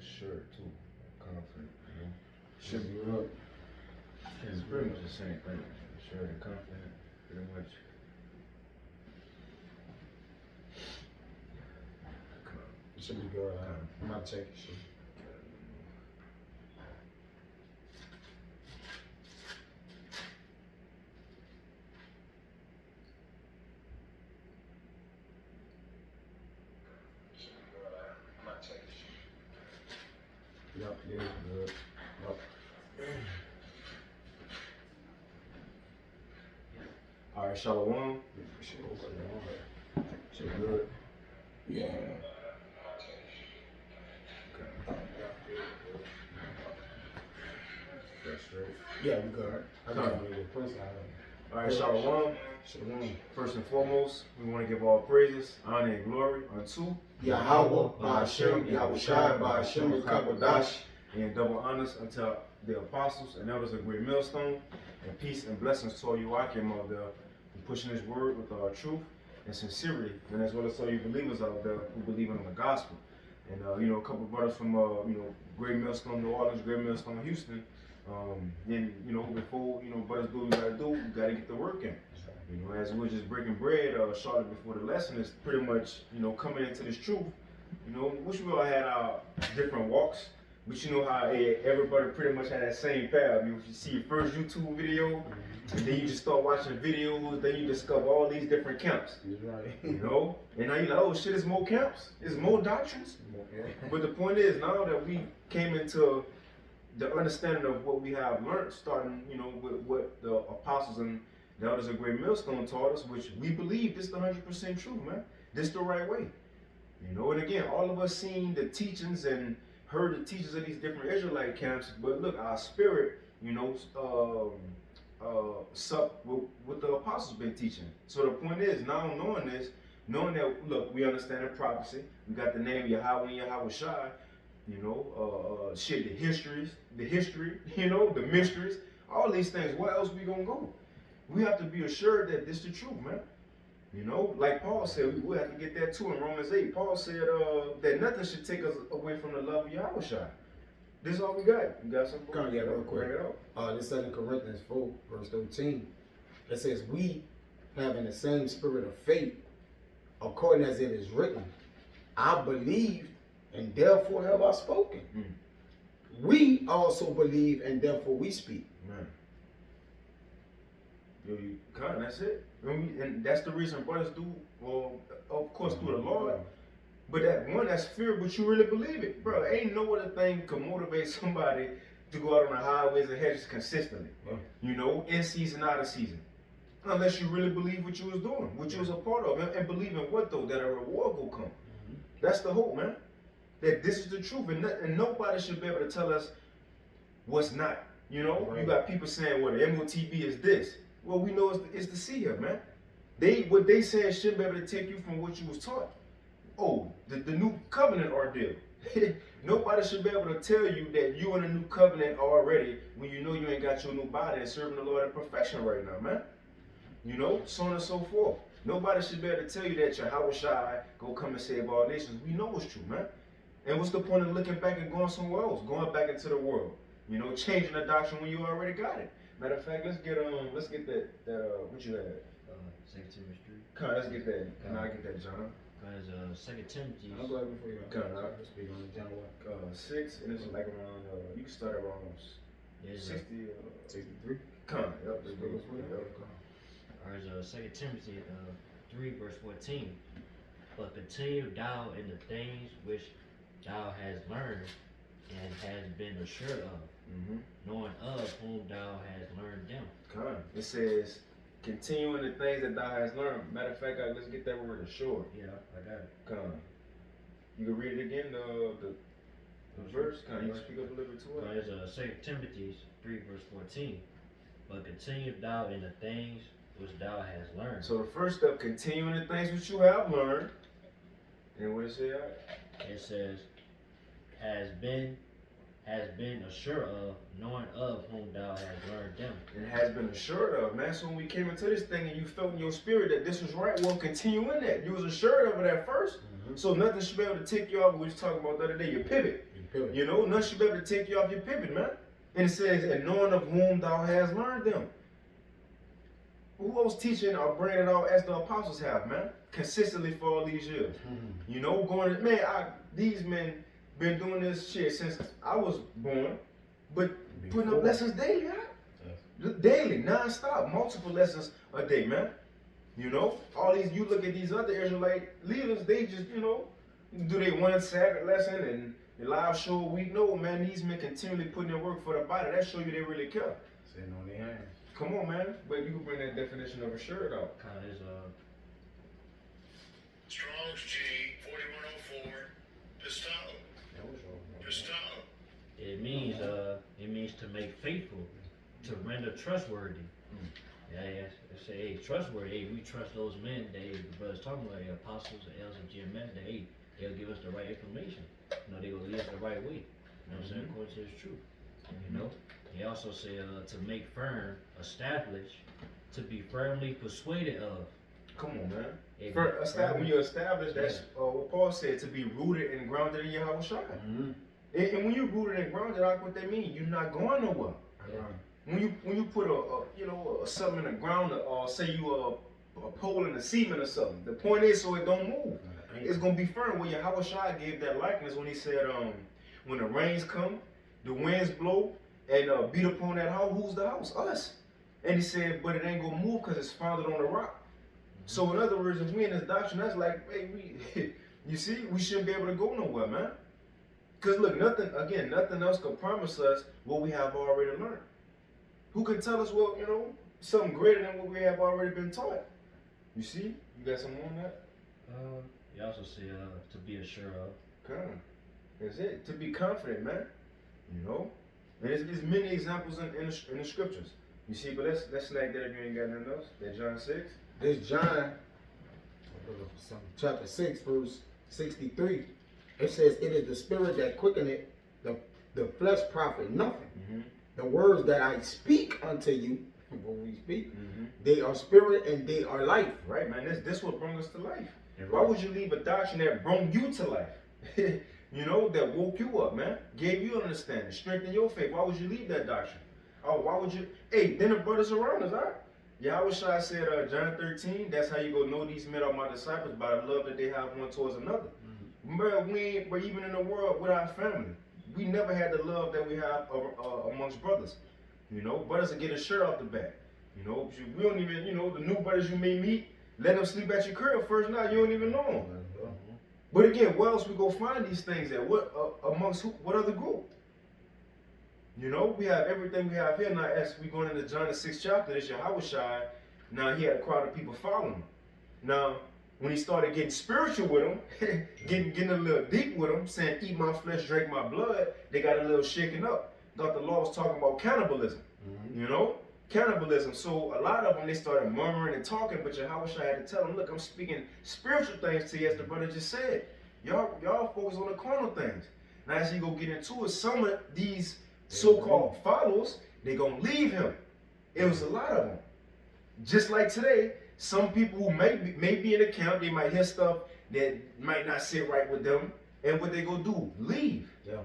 assured too, confident, you know. Should be real. It's pretty much the same thing. Assured and confident, pretty much. It should be good. I'm about to check your shit. Yep, it is good. Yep. All right, Shalom. Shit good. Yeah. That's right. Yeah, we good. I got one of your prints out. All right, Shalom. Shalom. First and foremost, we want to give all praises, honor, and glory unto Yahweh, Ba'ashem, Yahushai, Ba'ashem, Kakodash. and double honors unto the apostles and elders of Great Millstone, and peace and blessings to all you Akim out there who pushing this word with truth and sincerity, and as well as all you believers out there who believe in the gospel. And a couple of brothers from Great Millstone, New Orleans, Great Millstone, Houston. Before brothers do what we gotta do, we gotta get the work in. As we're just breaking bread shortly before the lesson, is pretty much coming into this truth. Which we all had our different walks. But you know how everybody pretty much had that same path. You see your first YouTube video, and then you just start watching videos, then you discover all these different camps. Right. And now you're like, oh shit, there's more camps, there's more doctrines. But the point is, now that we came into the understanding of what we have learned, starting, with what the apostles and the elders of Great Millstone taught us, which we believe this is the 100% truth, man. This is the right way. And again, all of us seen the teachings and heard the teachings of these different Israelite camps, but look, our spirit, sup with what the apostles been teaching. So the point is, now knowing this, knowing that, look, we understand the prophecy, we got the name Yahweh and Yahweh Shai, the history, the mysteries, all these things. Where else we gonna go? We have to be assured that this is the truth, man. Like Paul said, we have to get that too in Romans 8. Paul said that nothing should take us away from the love of Yahweh Shai. This is all we got. You got something? Come on, yeah, real quick. This 2 Corinthians 4, verse 13. It says, we having the same spirit of faith, according as it is written, I believed and therefore have I spoken. We also believe and therefore we speak. Man. That's it. And that's the reason brothers do, well, of course, through the Lord. But that's fear, but you really believe it. Bro, ain't no other thing can motivate somebody to go out on the highways and hedges consistently. In season, out of season. Unless you really believe what you was doing, what you was a part of. And believe in what, though? That a reward will come. That's the hope, man. That this is the truth. And nobody should be able to tell us what's not. You got people saying, well, the MOTB is this. Well, we know it's the seer, man. What they saying should be able to take you from what you was taught. Oh, the new covenant ordeal. Nobody should be able to tell you that you in a new covenant already when you know you ain't got your new body and serving the Lord in perfection right now, man. So on and so forth. Nobody should be able to tell you that Yahweh Shai go come and save all nations. We know it's true, man. And what's the point of looking back and going somewhere else, going back into the world? Changing the doctrine when you already got it. Matter of fact, let's get that what you had? 2 Timothy 3. Come on, let's get that. Can I get that, John? Because 2 Timothy. I'll go ahead before you Come on, speak on John 6, and it's like around. You can start around 60. 63. Come on, yep. Let's go. Alright, 2 Timothy 3 verse 14. But continue thou in the things which thou hast learned and has been assured of, knowing of whom thou hast learned them. It says, continue in the things that thou hast learned. Matter of fact, let's get that word assured. Yeah, I got it. You can read it again, the verse. You speak up a little bit to it. It's 2 Timothy 3 verse 14. But continue thou in the things which thou hast learned. So the first step, continue in the things which you have learned. And what it say? It says, has been assured of, knowing of whom thou hast learned them. And has been assured of, man. So when we came into this thing and you felt in your spirit that this was right, well, continue in that. You was assured of it at first. So nothing should be able to take you off. We was talking about the other day, your pivot. Period. You know, none should be able to take you off your pivot, man. And it says, and knowing of whom thou hast learned them. Who else teaching or bringing it out as the apostles have, man? Consistently for all these years. Mm-hmm. You know, these men been doing this shit since I was born, but putting up lessons daily, huh? Yes. Daily, non-stop, multiple lessons a day, man. You know, all these, you look at these other Israelite leaders, they just, you know, do they one Sabbath lesson and the live show a week? No, man, these men continually putting in work for the body. That show you they really care. Sitting on their hands. Come on, man. But you can bring that definition of a shirt out. Kind of is Strong's G 4104 Pistol. That was all. Pistol. it means to make faithful, to render trustworthy. Yeah, say, hey, trustworthy. Hey, we trust those men that the brothers talking about, the apostles, the elders, and GMS, that hey, they'll give us the right information. You know, they will lead us the right way. You know what I'm saying? According to his truth. You know? He also said to make firm, establish, to be firmly persuaded of. Come on, man. Hey, When you establish, that's what Paul said, to be rooted and grounded in Yahweh Shai. Mm-hmm. And when you're rooted and grounded, like what that means, you're not going nowhere. Yeah. When you put something in the ground, or say you a pole in the cement or something, the point is so it don't move. It's gonna be firm. Well, Yahweh Shai gave that likeness when he said, when the rains come, the winds blow, and beat upon that house. Who's the house? Us. And he said, but it ain't gonna move because it's founded on the rock. So in other words, if we in this doctrine, that's like, hey, you see, we shouldn't be able to go nowhere, man. Because look, nothing else can promise us what we have already learned. Who can tell us what, something greater than what we have already been taught? You see? You got something on that? He also said to be assured of. Come on. That's it. To be confident, man. You know? And there's many examples in the scriptures. You see, but let's snag that if you ain't got nothing else. That John 6. This John, chapter 6, verse 63, it says, it is the spirit that quickeneth, the flesh profit nothing. Mm-hmm. The words that I speak unto you, when we speak, Mm-hmm. they are spirit and they are life. Right, man. This what brings us to life. And Why would you leave a doctrine that brought you to life? That woke you up, man. Gave you understanding, strengthened your faith. Why would you leave that doctrine? Oh, why would you? Hey, then the brothers around us, all right? Yahweh Shai said, John 13, that's how you go know these men are my disciples, by the love that they have one towards another. Mm-hmm. But even in the world with our family, we never had the love that we have amongst brothers. Brothers are getting a shirt off the back. We don't even, the new brothers you may meet, let them sleep at your crib first night, you don't even know them. But again, where else we go find these things at? What other group? We have everything we have here. Now, as we going into John the 6th chapter, this Yahweh Shai, now he had a crowd of people following him. Now, when he started getting spiritual with them, getting a little deep with them, saying, eat my flesh, drink my blood, they got a little shaken up. Thought the law was talking about cannibalism. Mm-hmm. Cannibalism. So a lot of them, they started murmuring and talking, but Yahweh Shai had to tell them, look, I'm speaking spiritual things to you, as the brother just said. Y'all focus on the carnal things. Now, as you go get into it, some of these so-called followers, they gonna leave him. It was a lot of them. Just like today, some people who may be in the camp, they might hear stuff that might not sit right with them, and what they gonna do? Leave. Yeah.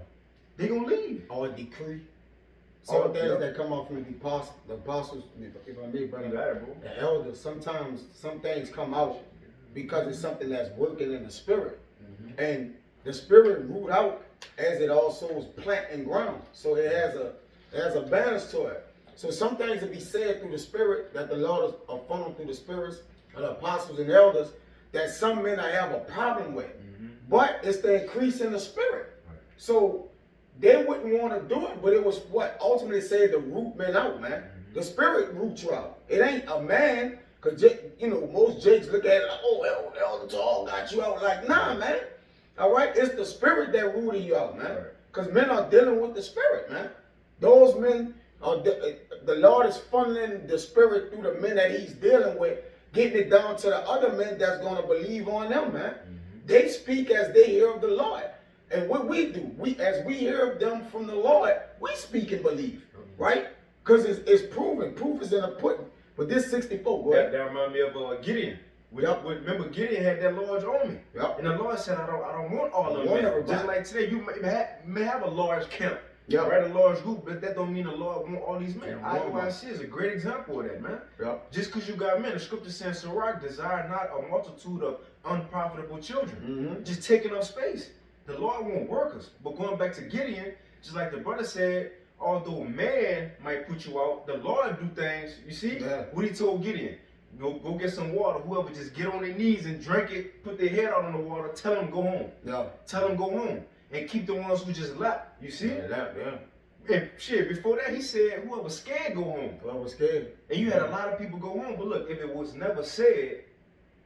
They gonna leave. Or decree. Some things that come off from the apostles, if I may, brother, the elders, sometimes some things come out because it's something that's working in the spirit. Mm-hmm. And the spirit root out as it also is plant and ground. So it has a balance to it. So some things will be said through the spirit that the Lord are funneled through the spirits of the apostles and elders that some men I have a problem with. Mm-hmm. But it's the increase in the spirit. Right. So they wouldn't want to do it, but it was what ultimately said to root men out, man. Mm-hmm. The spirit roots you out. It ain't a man, because most jakes look at it like, oh, Elder Tall got you out. Like, nah, man. All right, it's the spirit that rooted you out, man. Because men are dealing with the spirit, man. Those men are the Lord is funneling the spirit through the men that He's dealing with, getting it down to the other men that's going to believe on them, man. Mm-hmm. They speak as they hear of the Lord, and what we do, as we hear of them from the Lord, we speak and believe, right? Because it's proven. Proof is in the pudding. But this 64, go ahead. That reminds me of Gideon. Remember Gideon had that large army. Yep. And the Lord said, I don't want all of want them. everybody. Just like today, you may have a large camp. Yep. Right, a large group, but that don't mean the Lord want all these men. Yeah, IUIC is a great example of that, man. Yep. Just because you got men, the scripture says, Sirach, desire not a multitude of unprofitable children. Mm-hmm. Just taking up space. The Lord want workers. But going back to Gideon, just like the brother said, although man might put you out, the Lord do things. You see what he told Gideon? Go get some water. Whoever just get on their knees and drink it, put their head out on the water, tell them go home. Yeah. Tell them go home. And keep the ones who just left. You see? Yeah. And shit, before that he said whoever scared go home. Whoever scared. And you had a lot of people go home. But look, if it was never said,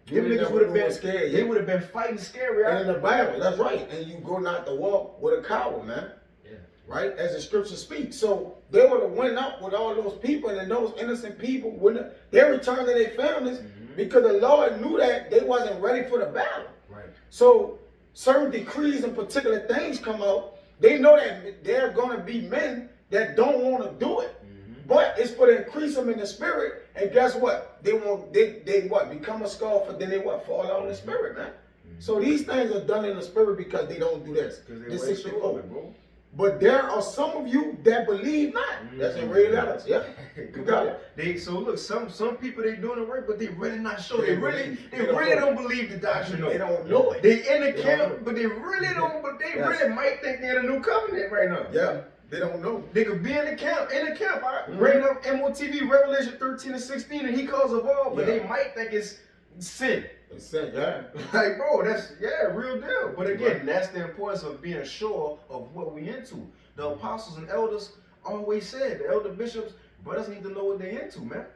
them They niggas would have never been scared. They would have been fighting scary. And in the Bible, that's right. And you go not to walk with a coward, man. Yeah. Right? As the scripture speaks. So they would have went up with all those people, and those innocent people wouldn't. They returned to their families because the Lord knew that they wasn't ready for the battle. Right. So certain decrees and particular things come out. They know that there are going to be men that don't want to do it. But it's for to increase them in the spirit. And guess what? They what? Become a scoffer, then they what? Fall out in the spirit, man. So these things are done in the spirit because they don't do this. This 64. But there are some of you that believe not. That's in reality. Yeah. You got it. So look, some people they doing it right, but they really not sure. They really don't don't believe the doctrine. They don't know it. They in the They don't camp, know. but they really don't. But they Yes. really might think they're in a new covenant right now. Yeah. They don't know. They could be in the camp. I bring up MOTV Revelation 13 and 16, and he calls of all, but they might think it's sin. It's said, yeah. Like, bro, that's real deal. But again, that's the importance of being sure of what we into. The apostles and elders always said, the elder bishops, brothers need to know what they're into, man.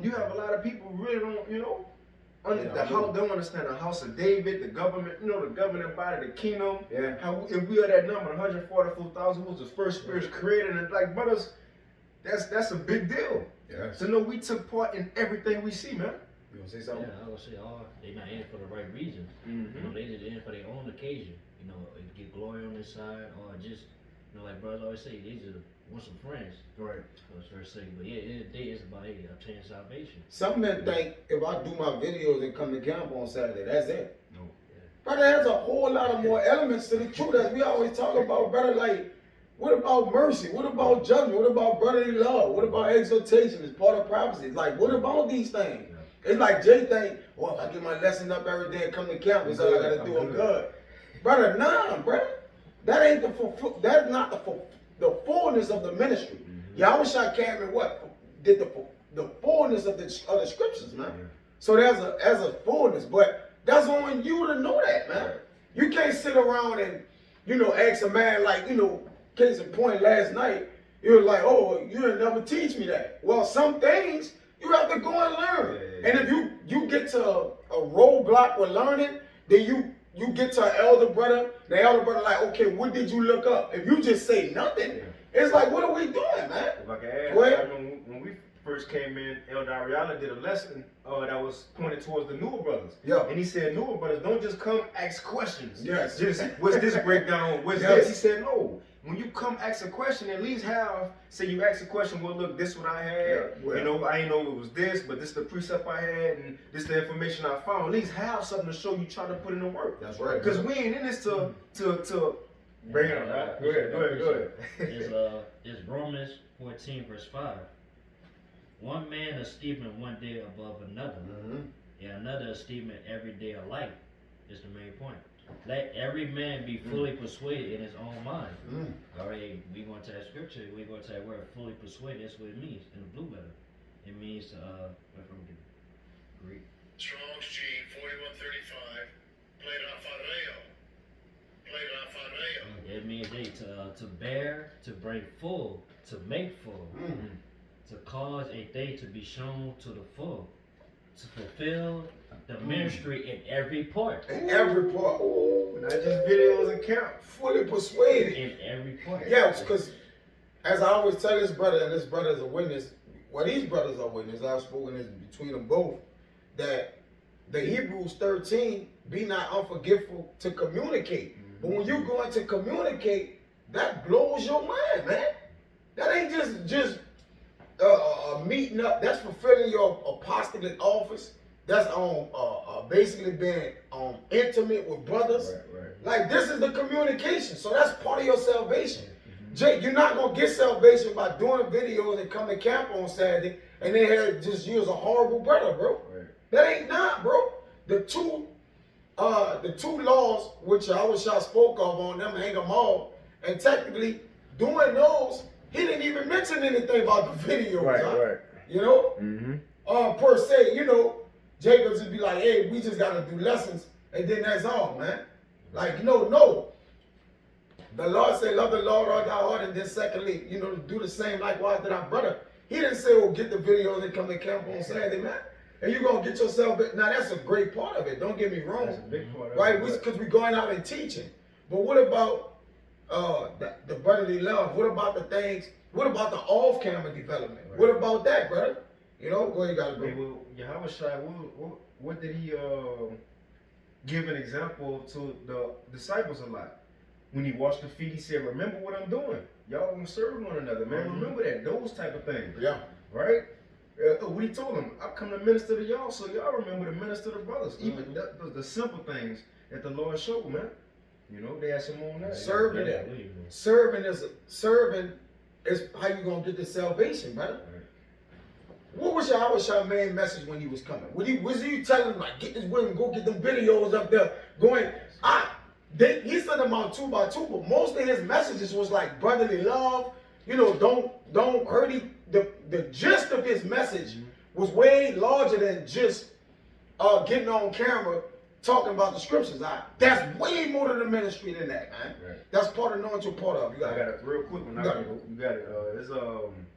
You have a lot of people who really don't, don't understand the house of David, the government, the governing body, the kingdom. Yeah. How if we are that number, 144,000 was the first spirits created, and like brothers, that's a big deal. Yeah. To know we took part in everything we see, man. You want to say Yeah, something? I would say they not in it for the right reasons. They just in it for their own occasion. Get glory on this side, or just like brothers always say, they just want some friends. Right. For first sake. But yeah, in the day it's about obtaining salvation. Some men think if I do my videos and come to camp on Saturday, that's it. No. Brother, there's a whole lot of more elements to the truth as we always talk about, brother. Like, what about mercy? What about judgment? What about brotherly love? What about exhortation? It's part of prophecy. Like, what about these things? It's like Jay think, well, if I get my lesson up every day and come to camp, it's all I gotta do. I'm good. Brother, nah, brother. That ain't that's not the fullness of the ministry. Yahushua came and what? Did the fullness of the scriptures, man. So there's a fullness, but that's on you to know that, man. You can't sit around and, ask a man like, case in point last night, you were like, oh, you didn't never teach me that. Well, some things you have to go and learn. And if you get to a roadblock with learning, then you get to an elder brother, the elder brother like, okay, what did you look up? If you just say nothing, it's like, what are we doing, man? If I can add, when we first came in, Elder Ariala did a lesson that was pointed towards the newer brothers. Yeah. And he said, newer brothers, don't just come ask questions. Yes. Just, what's this breakdown? What's this? He said, no. When you come ask a question, at least say you ask a question, well, look, this what I had. I ain't know it was this, but this the precept I had, and this the information I found. At least have something to show you try to put in the work. That's right. Because we ain't in this to bring it on, right? Go ahead. It's Romans 14 verse 5. One man esteeming one day above another, and another esteeming every day alike, is the main point. Let every man be fully persuaded in his own mind. All right, we going to that scripture. We going to that word fully persuaded. That's what it means in the blue letter. It means from the Greek. Strong's G 4135. Pleidophoreo. It means to bear, to bring full, to make full, to cause a thing to be shown to the full, to fulfill the ministry in every part. In every part. Not just videos and camp. Fully persuaded. In every part. Yeah, because as I always tell this brother, and this brother is a witness, these brothers are witnesses, I've spoken this between them both, that the Hebrews 13, be not unforgiveful to communicate. But when you go into communicate, that blows your mind, man. That ain't just meeting up. That's fulfilling your apostolic office. that's basically being intimate with brothers. Right. Like this is the communication, so that's part of your salvation. Jake, you're not gonna get salvation by doing videos and come to camp on Saturday and then have just you as a horrible brother, bro. Right. That ain't not, bro. The two laws which I wish I spoke of on them, hang them all, and technically doing those, he didn't even mention anything about the videos. Right. You know, Mm-hmm. per se, you know, Jacobs would be like, hey, we just gotta do lessons, and then that's all, man. Like, no. The Lord said, love the Lord all thy heart, and then secondly, you know, do the same likewise to thy brother. He didn't say, oh, get the videos and come to camp on Saturday, man. And you're going to get yourself, now that's a great part of it, don't get me wrong. That's a big part of right? it. Because we're going out and teaching. But what about the brotherly love? What about the things, what about the off-camera development? Right. What about that, brother? You know, go ahead, you got to Hey, go. well, Yahushua, what did he give an example to the disciples a lot? When he washed the feet, he said, remember what I'm doing. Y'all gonna serve one another, man. Mhm. Remember that, those type of things. Yeah. Right? What he told them, I come to minister to y'all, so y'all remember to minister to brothers. Even the simple things that the Lord showed, man. You know, they had some on that. Serving Yeah, it. we- Serving is how you gonna get the salvation, brother. What was your main message when he was coming? Was he telling him like get this women, go get them videos up there going? He sent them out 2 by 2, but most of his messages was like brotherly love. You know, don't hurt him. The gist of his message was way larger than just getting on camera talking about the scriptures. That's way more to the ministry than that, man. Right. That's part of knowing you're part of. You I got got it real quick one. You got it. You got it. It's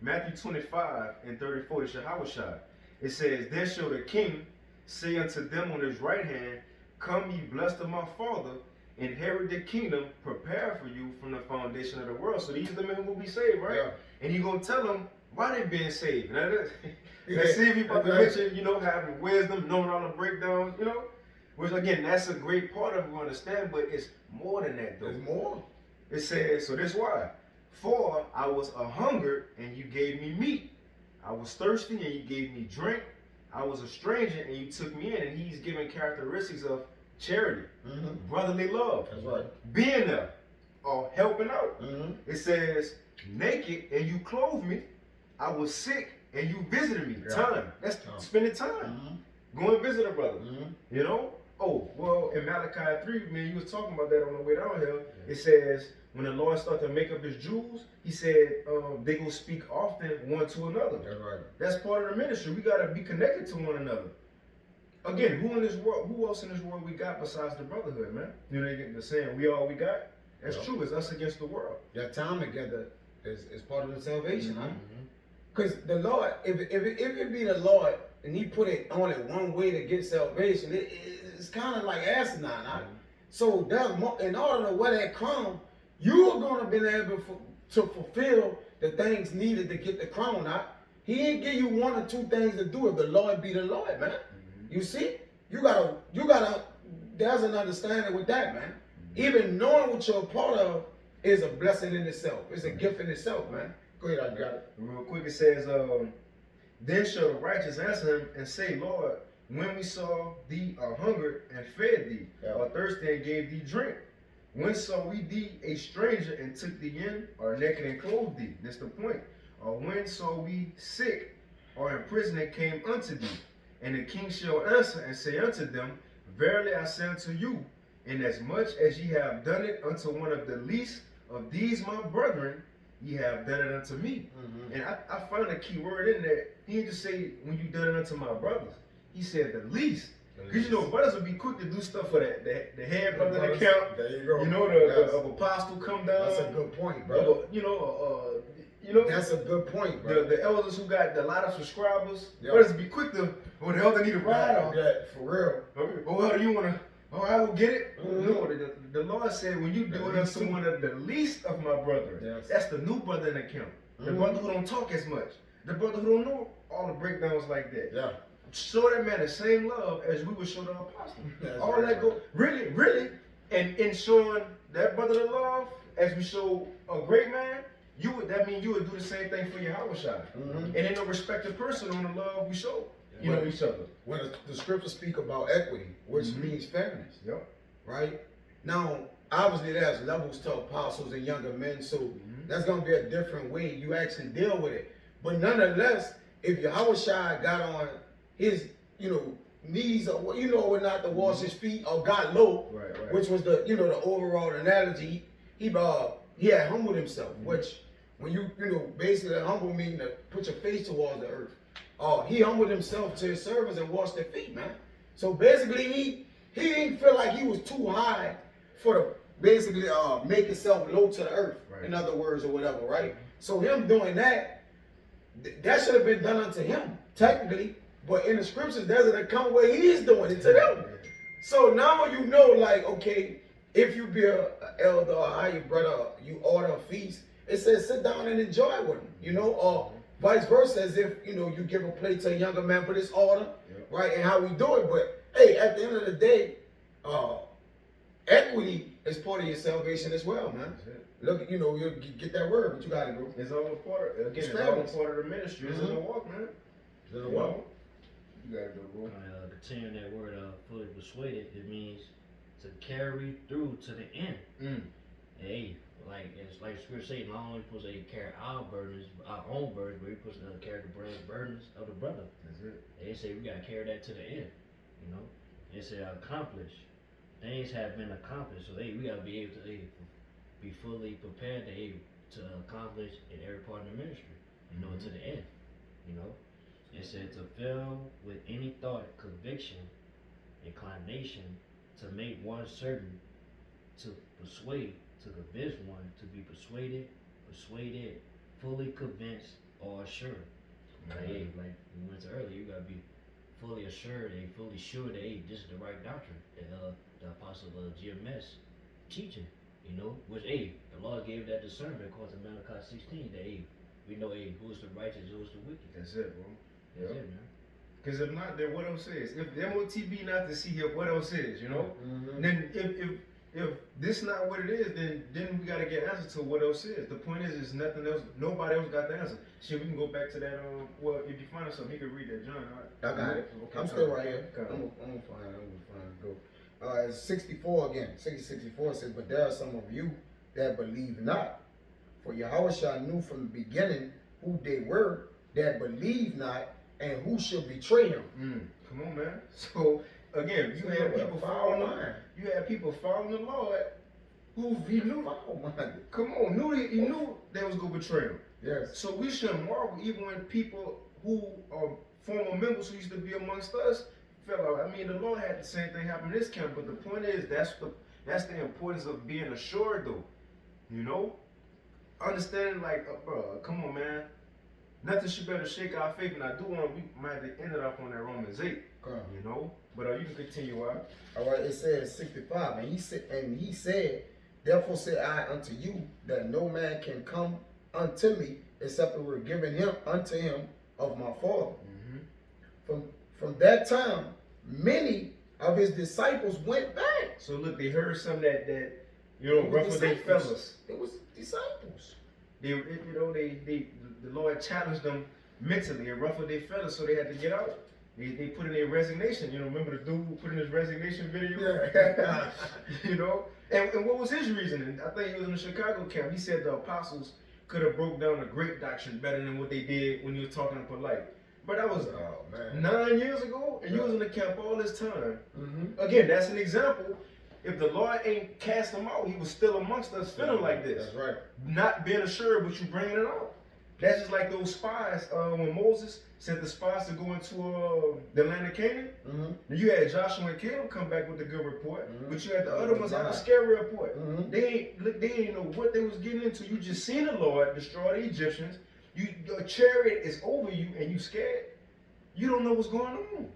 Matthew 25 and 34. It's Yahushua. It says, then shall the king say unto them on his right hand, come ye blessed of my Father, inherit the kingdom prepared for you from the foundation of the world. So these are the men who will be saved, right? Yeah. And he gonna tell them why they being saved. Now, let's Yeah. see if he about to Okay. mention, you know, having wisdom, knowing all the breakdowns, you know. Which again, that's a great part of it, we understand, but it's more than that though. There's more. It says, so this why. For I was a hungered and you gave me meat. I was thirsty and you gave me drink. I was a stranger and you took me in. And he's giving characteristics of charity, brotherly love, That's right. being there, or helping out. Mm-hmm. It says, naked and you clothed me. I was sick and you visited me. Yeah. Time. That's spending time. Go and visit a brother. You know? Oh, well, in Malachi 3, man, you was talking about that on the way down here. It says, when the Lord started to make up his jewels, he said they go speak often one to another. That's right. That's part of the ministry. We got to be connected to one another. Again, who in this world, who else in this world we got besides the brotherhood, man? You know, they get the saying, we all we got? That's Yeah. true. It's us against the world. That time together is part of the salvation, huh? Mhm. Because the Lord, if it be the Lord and He put it only one way to get salvation, it's kind of like asinine. Huh? So there's more, in order to wear that crown, you're gonna be able to fulfill the things needed to get the crown out. He ain't give you 1 or 2 things to do if the Lord be the Lord, man. You see, you gotta. There's an understanding with that, man. Even knowing what you're a part of is a blessing in itself. It's a gift in itself, man. Go ahead, I got it. Real quick, it says, then shall the righteous answer him and say, Lord, when we saw thee hungered and fed thee, or thirsty and gave thee drink, when saw we thee a stranger and took thee in, or naked and clothed thee? That's the point. Or when saw we sick or in prison and came unto thee? And the king shall answer and say unto them, verily I say unto you, inasmuch as ye have done it unto one of the least of these my brethren, ye have done it unto me. And I found a key word in there. He didn't just say, when you done it unto my brothers. He said the least. Because you know, brothers would be quick to do stuff for that. The head brother of the camp. There you go. You know, the apostle come down. That's a good point, bro. You know, That's a good point, bro. the elders who got a lot of subscribers. Yeah. Brothers be quick to, oh, the elder need a ride on. Yeah, for real. Okay. Oh, well, do you want to? Oh, I will get it. Mhm. No, the Lord said, when you do it unto one of the least of my brethren, Yes. that's the new brother in the camp. The Mhm. brother who don't talk as much. The brother who don't know all the breakdowns like that. Yeah. Show that man the same love as we would show the apostle. That's all right, that go, really, and in showing that brother the love as we show a great man, that means you would do the same thing for your Yahushua. Mhm. And in no respected person on the love we show. you know, each other. When the scriptures speak about equity, which Mhm. means fairness, Yep. right? Now, obviously, there's levels to apostles and younger men, so Mhm. that's gonna be a different way you actually deal with it. But nonetheless, if Yahushua got on his, knees or or not to wash his feet or got low, Right. which was the the overall analogy, he had humbled himself, which when you basically humble meaning to put your face towards the earth. He humbled himself to his servants and washed their feet, man. So basically he didn't feel like he was too high for the basically make himself low to the earth, Right. in other words, or whatever, right? So him doing that, that should have been done unto him, technically. But in the scriptures, there's an account where he is doing it to them. So now you know, like, okay, if you be an elder or higher brother, you order a feast, it says sit down and enjoy with him, or vice versa, as if, you give a plate to a younger man for this order, right, and how we do it. But, hey, at the end of the day, equity is part of your salvation as well, man. That's it. Look, you get that word, but you got to go. It's all a part of, again, It's it's all a fairness. part of the ministry. It's in the walk, man. You You know, know? You gotta go, bro. Continuing that word, fully persuaded, it means to carry through to the end. Hey, like it's like Scripture say, not only supposed to carry our burdens, our own burdens, but we're supposed to carry the burdens of the brother. That's it. They say we gotta carry that to the end. They say accomplish. Things have been accomplished, so we gotta be able to be fully prepared to accomplish in every part of the ministry. To the end. It said to fill with any thought, conviction, inclination, to make one certain, to persuade, to convince one, to be persuaded, fully convinced or assured. Like we went to earlier, you gotta be fully assured and fully sure that this is the right doctrine that the apostle GMS teaching. Which the Lord gave that discernment according to Malachi 16 that we know who's the righteous, who's the wicked. That's it, bro. That's it, man. Because if not, then what else is? If the MOTB not to see here, what else is? Then if this not what it is, then we gotta get answers to what else is. The point is nothing else. Nobody else got the answer. Shit, we can go back to that. Well, if you find something, you can read that, John. I got it. Okay, I'm still right here. Okay. I'm gonna find it. Go. It's 64 again. 64 says, but there are some of you that believe not. For Yahushua knew from the beginning who they were that believe not and who should betray him. Come on, man. So again, you had people following the Lord who he knew. Come on, he knew they was gonna betray him. Yes. So we shouldn't marvel even when people who are former members who used to be amongst us fell out. I mean, the Lord had the same thing happen in this camp, but the point is that's the importance of being assured, though. Understanding, like, come on, man. Nothing should better shake our faith, and I do want we might have to end it up on that Romans 8. But you can continue out. All right, it says 65, and he said, therefore say I unto you that no man can come unto me except it were given him unto him of my Father. From that time, many of his disciples went back. So look, they heard some that ruffled their fellas. It was disciples. The Lord challenged them mentally and ruffled their feathers, so they had to get out. They put in their resignation. Remember the dude who put in his resignation video? Yeah. And what was his reasoning? I think he was in the Chicago camp. He said the apostles could have broke down the great doctrine better than what they did when he was talking polite. But that was 9 years ago, and you was in the camp all this time. Again, that's an example. If the Lord ain't cast them out, he was still amongst us feeling like this. That's right. Not being assured, but you bringing it out. That's just like those spies when Moses sent the spies to go into the land of Canaan. You had Joshua and Caleb come back with a good report, but you had the other ones have a scary report. They ain't know what they was getting into. You just seen the Lord destroy the Egyptians. Your chariot is over you, and you scared. You don't know what's going on.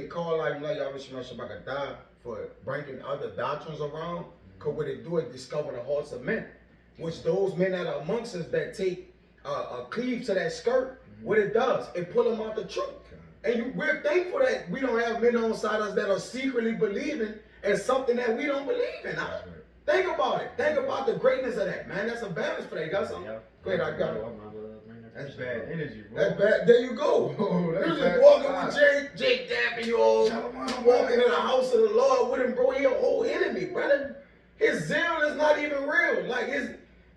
Call like Yahushua die for bringing other doctrines around. Cause what it do is discover the hearts of men, which those men that are amongst us that take a cleave to that skirt, what it does, it pull them out the truth. And we're thankful that we don't have men on side us that are secretly believing in something that we don't believe in. Think about it. Think about the greatness of that, man. That's a balance for that. You got something? Go ahead, I got it. That's bad energy, bro. That's bad. There you go. Oh, that's You just bad. walking with Jake dapping you all. Shalom, You walking in the house of the Lord with him, bro. He a whole enemy, brother. His zeal is not even real. Like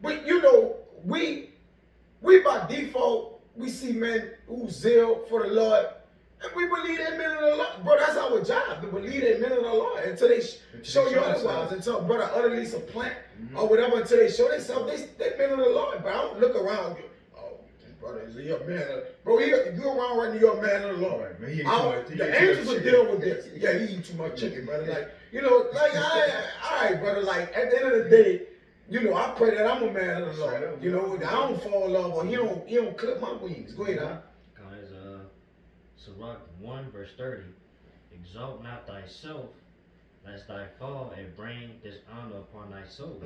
but you know, we by default, we see men who zeal for the Lord, and we believe they men of the Lord. Bro, that's our job, to believe they men of the Lord until they show you otherwise, until brother utterly supplant or whatever, until they show themselves they men of the Lord. But I don't look around you. Oh, this brother is a man bro, you around right now, you're a man of the Lord. Right, man, he The angels will deal with this. Yeah, he eat too much chicken, brother. Like, you know, like, all right, brother, like, at the end of the day, you know, I pray that I'm a man of the Lord. You know, I don't fall off or he don't clip my wings. Go ahead, huh? Guys, Sirach 1 verse 30. Exalt not thyself, lest thy fall and bring dishonor upon thy soul.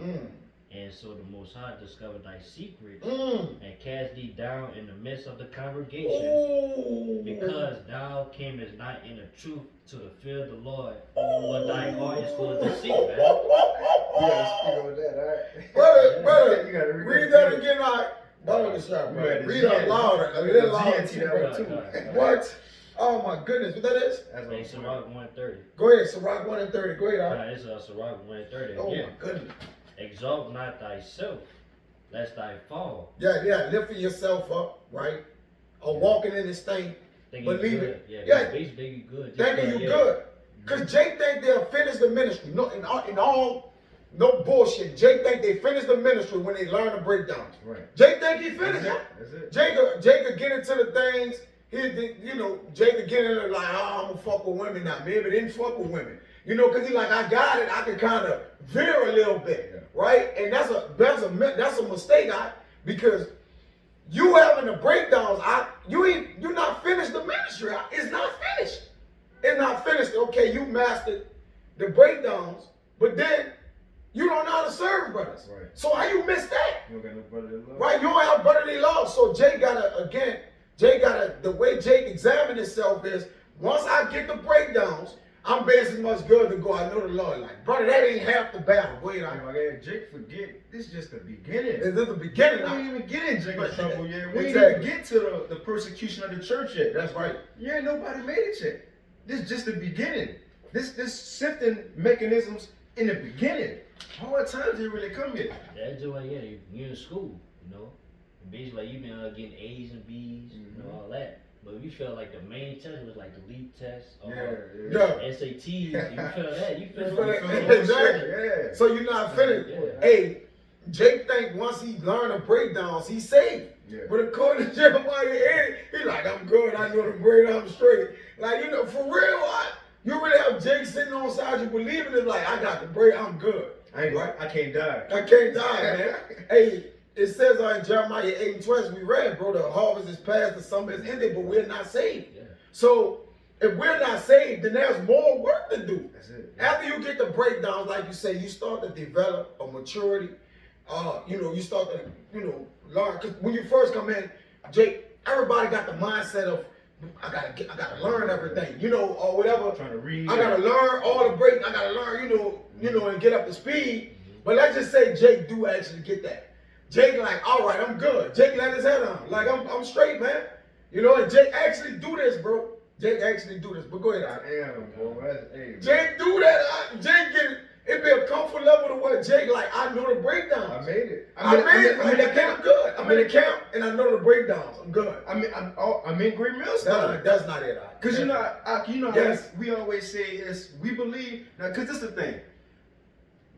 And so the Most High discovered thy secret and cast thee down in the midst of the congregation, because thou camest not in the truth to the fear of the Lord, but thy heart is full of deceit, man. You gotta speak on that, alright? Brother, You gotta read that again, all right? Brother, read it louder, a little louder. What? Oh my goodness, what that is? That's Sirach 130. Go ahead, Sirach 1 and 30. Go ahead, all right? It's Sirach 130 Oh again. my goodness. Exalt not thyself, lest thy fall. Yeah, lifting yourself up, right? Or walking in this thing, believe it. Yeah, basically you good. Thinking you good. Because Jake think they'll finish the ministry. No, in all, no bullshit. Jake think they finish the ministry when they learn the breakdowns. Right. Jake think he finished it. That's it. Jake could get into the things. Jake could get into like, oh, I'm gonna fuck with women now. Maybe didn't fuck with women. You know, because he like, I got it. I can kind of veer a little bit, right? And that's a mistake, because you having the breakdowns, you're not finished the ministry. It's not finished. It's not finished. Okay, you mastered the breakdowns, but then you don't know how to serve brothers. Right. So how you miss that? You don't got no brotherly love. Right? You don't have brotherly love. So Jake gotta, the way Jake examined himself is, once I get the breakdowns, I'm basically much good to go. I know the Lord. Like, brother, that ain't half the battle. Go ahead. Jake, forget, this is just the beginning. It's just the beginning. We ain't even get in Jake's trouble yet. We ain't Exactly. even get to the persecution of the church yet. That's right. Yeah, ain't nobody made it yet. This is just the beginning. This sifting mechanisms in the beginning. Hard times didn't really come yet. That's just like, you're in school, you know. And basically, like, you've been getting A's and B's, you know, all that. But if you felt like the main test was like the lead test or SATs, you feel that. You feel that. Exactly. Yeah. So you're not finished. Yeah. Hey, Jake think once he learned the breakdowns, he's safe. Yeah. But according to Jeremiah, he like, I'm good. I know the breakdown, I'm straight. Like, you know, for real, you really have Jake sitting on side you believing it, like, I got the break, I'm good. I can't die. I can't die, man. Hey, it says in Jeremiah 8:12, we read, bro, the harvest is past, the summer is ended, but we're not saved. Yeah. So if we're not saved, then there's more work to do. That's it. After you get the breakdowns, like you say, you start to develop a maturity. You start to, learn. Because when you first come in, Jake, everybody got the mindset of, I gotta learn everything, or whatever. Trying to read. I gotta learn all the break. I gotta learn, and get up to speed. But let's just say Jake do actually get that. Jake like, all right, I'm good. Jake let his head on. Like, I'm straight, man. And Jake actually do this, bro. Jake actually do this. But go ahead. I am, bro. Jake do that. Jake get it. It be a comfort level to where Jake like, I know the breakdowns. I made it. I'm good. I'm in the camp and I know the breakdowns. I'm good. I'm in Great Millstone. That's not it. Because Yes. we always say is we believe now. Because this is the thing.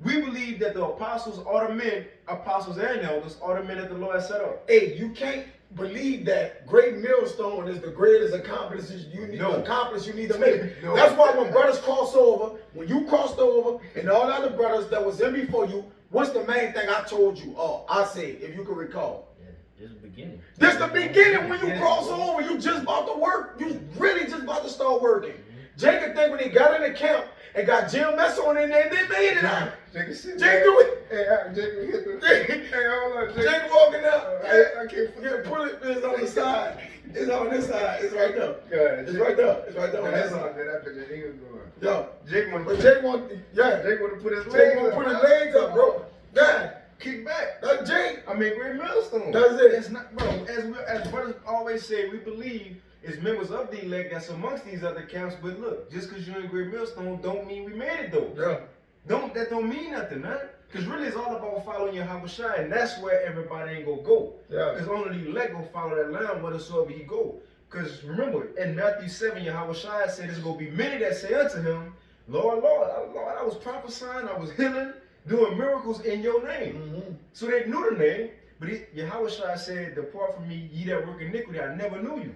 We believe that the apostles are the men, apostles and elders, are the men that the Lord set up. Hey, you can't believe that Great Millstone is the greatest accomplishment you need to accomplish. You need to make. No. That's why when brothers cross over, when you crossed over, and all the other brothers that was in before you, what's the main thing I told you? I said, if you can recall. Yeah, this is the beginning. This the beginning. When you cross over, you just about to work. You really just about to start working. Jacob think when he got in the camp and got Jim Mess on in there, they made it out. Jake do it. Hey, hold on, Jake. Jake walking up. I can't forget. Pull it. It's on the side. It's on this side. It's right there. Yeah, It's right there. It's right there on that That's all side. good. I bet he was going. Yo. Jake want But Jake want, Jake want to put his Jake legs want up. to put his legs up, bro. God. kick back. That's Jake. I mean, great millstone. That's it. It's not, bro. As brothers always say, we believe as members of the elect that's amongst these other camps. But look, just because you're in great millstone, don't mean we made it though. Yeah. That don't mean nothing, man. Because really, it's all about following your Yahushua, and that's where everybody ain't gonna go. Yeah. Because only the elect gonna follow that lamb whithersoever he go. Because remember, in Matthew 7, Yahushua said there's gonna be many that say unto him, Lord, I was prophesying, I was healing, doing miracles in your name. Mm-hmm. So they knew the name, but Yahushua said, depart from me, ye that work iniquity, I never knew you.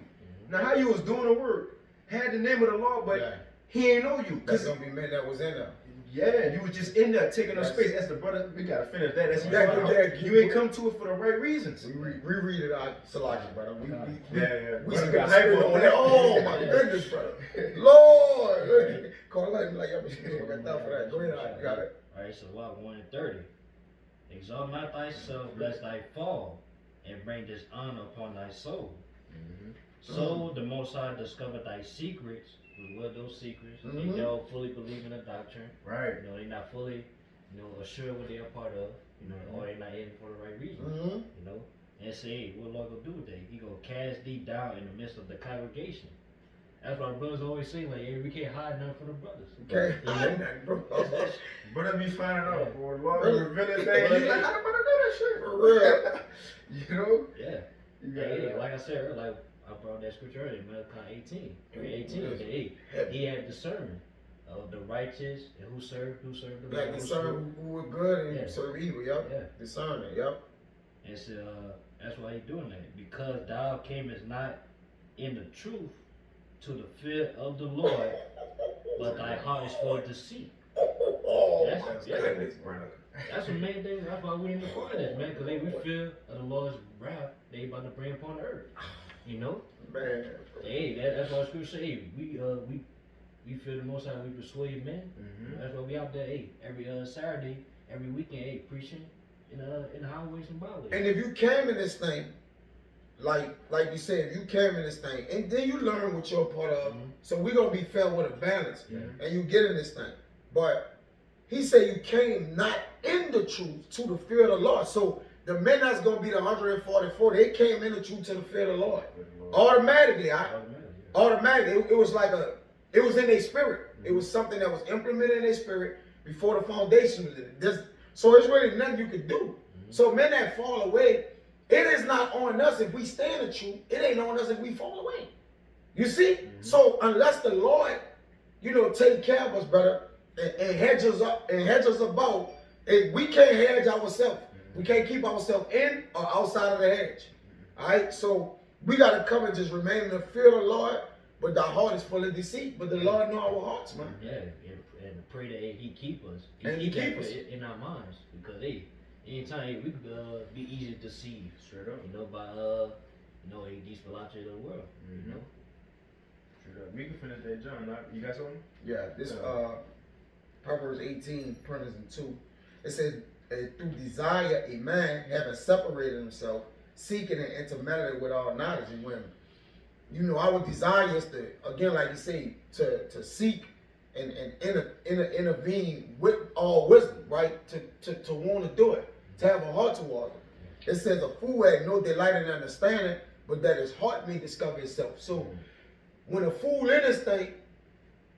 Now how you was doing the work, had the name of the Lord, but Yeah. he ain't know you. That's gonna be men that was in there. Yeah, you was just in there taking up Yes. space. That's the brother. We gotta finish that. That's Yeah, you ain't come to it for the right reasons. We reread it out, Salaki, brother. We Yeah. we Brother spit got hype on on that. that. Oh my goodness, brother. Lord, look. Call like I'm still got that for that. Go ahead, I got it. Alright, so Lot 1 and 30. Exalt not thyself, lest thy fall, and bring dishonor upon thy soul. So the Most High discovered thy secrets. What those secrets? Mhm. They don't fully believe in the doctrine. Right. You know, they're not fully, assured what they're a part of. You know, or they're not in for the right reason. Mm-hmm. You know, and say, hey, what Lord gonna do with that? He gonna cast thee down in the midst of the congregation. That's why brothers always say, like, hey, we can't hide nothing from the brothers. Okay. You know? That's- Brother be finding out, boy. Lord Brother- revealing things. He's like, how the brother do that shit? For real. You know? yeah. You Hey, gotta- like I said earlier, like I brought that scripture earlier, Malachi 18. 18. Yes. Hey, Heavy. he had discernment of the righteous and who served the Like Lord. discern who was good and Yeah. serve evil, yep. Yeah. Discerning, yep. And so that's why he's doing that. Because thou camest not in the truth to the fear of the Lord, but thy heart is full of deceit. Oh, That's- my yeah. goodness, brother. That's the main thing. That's why we in the part of this, man. Because we fear of the Lord's wrath they about to bring upon the earth. You know? Man. Hey, that's why scripture say, hey, we fear the Most High, we persuade men. That's why we out there, hey, every Saturday, every weekend, hey, preaching in the highways and byways. And if you came in this thing, like you said, if you came in this thing, and then you learn what you're a part of, Mhm. so we're gonna be filled with a balance, Yeah. and you get in this thing. But he said you came not in the truth to the fear of the Lord. So the men that's gonna be the 144, they came in the truth to the fear of the Lord. Automatically, automatically. It was like it was in their spirit. It was something that was implemented in their spirit before the foundation was in it. So it's really nothing you could do. So men that fall away, it is not on us if we stay in the truth. It ain't on us if we fall away. You see? So unless the Lord, take care of us, brother, and hedge us up and hedge us about, we can't hedge ourselves. We can't keep ourselves in or outside of the hedge. All right? So we got to come and just remain in the fear of the Lord, but the heart is full of deceit. But the Lord know our hearts, man. Yeah, and pray that he keep us. And he keep that us. in our minds. Because, hey, anytime we could be easy to deceive. Straight up. By, these philosophies of the world. You know? Straight up. We can finish that, John. You got something? Yeah, this Proverbs 18, printers and 2. It says, through desire a man having separated himself, seeking and intermarrying with all knowledge and women. Our desire is to, again, like you say, to seek and intervene with all wisdom, right? To want to do it, to have a heart toward it. It says a fool had no delight in understanding, but that his heart may discover itself. So when a fool in this thing,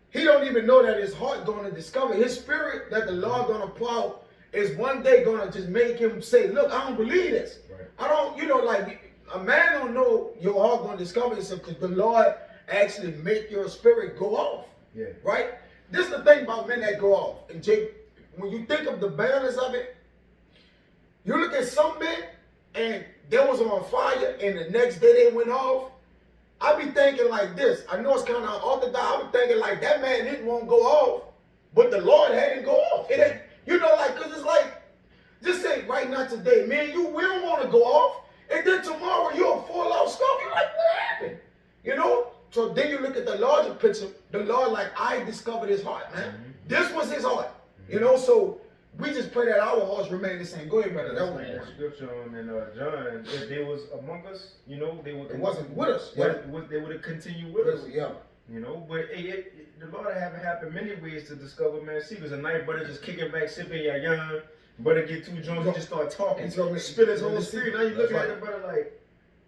he don't even know that his heart going to discover. His spirit that the Lord going to pour out is one day going to just make him say, look, I don't believe this. Right. I don't, like a man don't know your heart going to discover itself because the Lord actually make your spirit go off. Yeah. Right? This is the thing about men that go off. And Jake, when you think of the balance of it, you look at some men and they was on fire and the next day they went off. I be thinking like this. I know it's kind of orthodox. I be thinking like that man didn't want to go off, but the Lord had him go off. It ain't, cause it's like, just say right now today, man, you will want to go off, and then tomorrow you'll fall out skull. You're like, what happened? So then you look at the larger picture. The Lord, like, I discovered his heart, man. This was his heart. So we just pray that our hearts remain the same. Go ahead, brother. That was That scripture in John, if they was among us, they would. It wasn't with us. They would have continued with us. Yeah. But the Lord have it happen many ways to discover man's secrets. A night brother just kicking back, sipping your young, Brother get too drunk, he just start talking, He told me- spill his whole That's spirit. Now you right. looking at the brother like,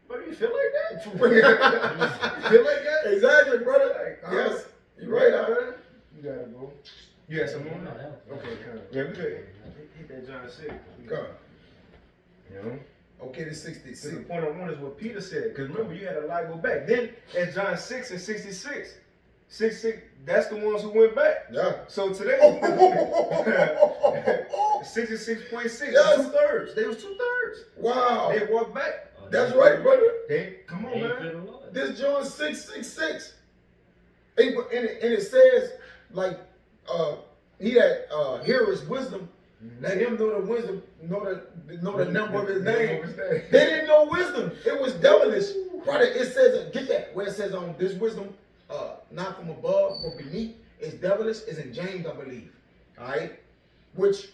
brother, you feel like that? You feel like that? Exactly, brother. Like, Yes, you're right, brother. You got it, bro. You got some more? No, that- Okay, come. Yeah, we could hit that John 6. God. You know? Okay, the So 66. the point I want is what Peter said. Because remember, you had a lot go back. Then at John 6 and 66, 66, that's the ones who went back. Yeah. So today, 66.6, Yes. 2/3. They was 2/3. Wow. They walked back. Oh, That's right, brother. They come They on, ain't man. feel the Lord. This John 6:66. And it says, like, he that heareth wisdom, let him know the wisdom, know the number of his name. They didn't know wisdom. It was devilish. Brother, it says, get that, where it says this wisdom, not from above, but beneath, is devilish, is in James, I believe. Alright? Which,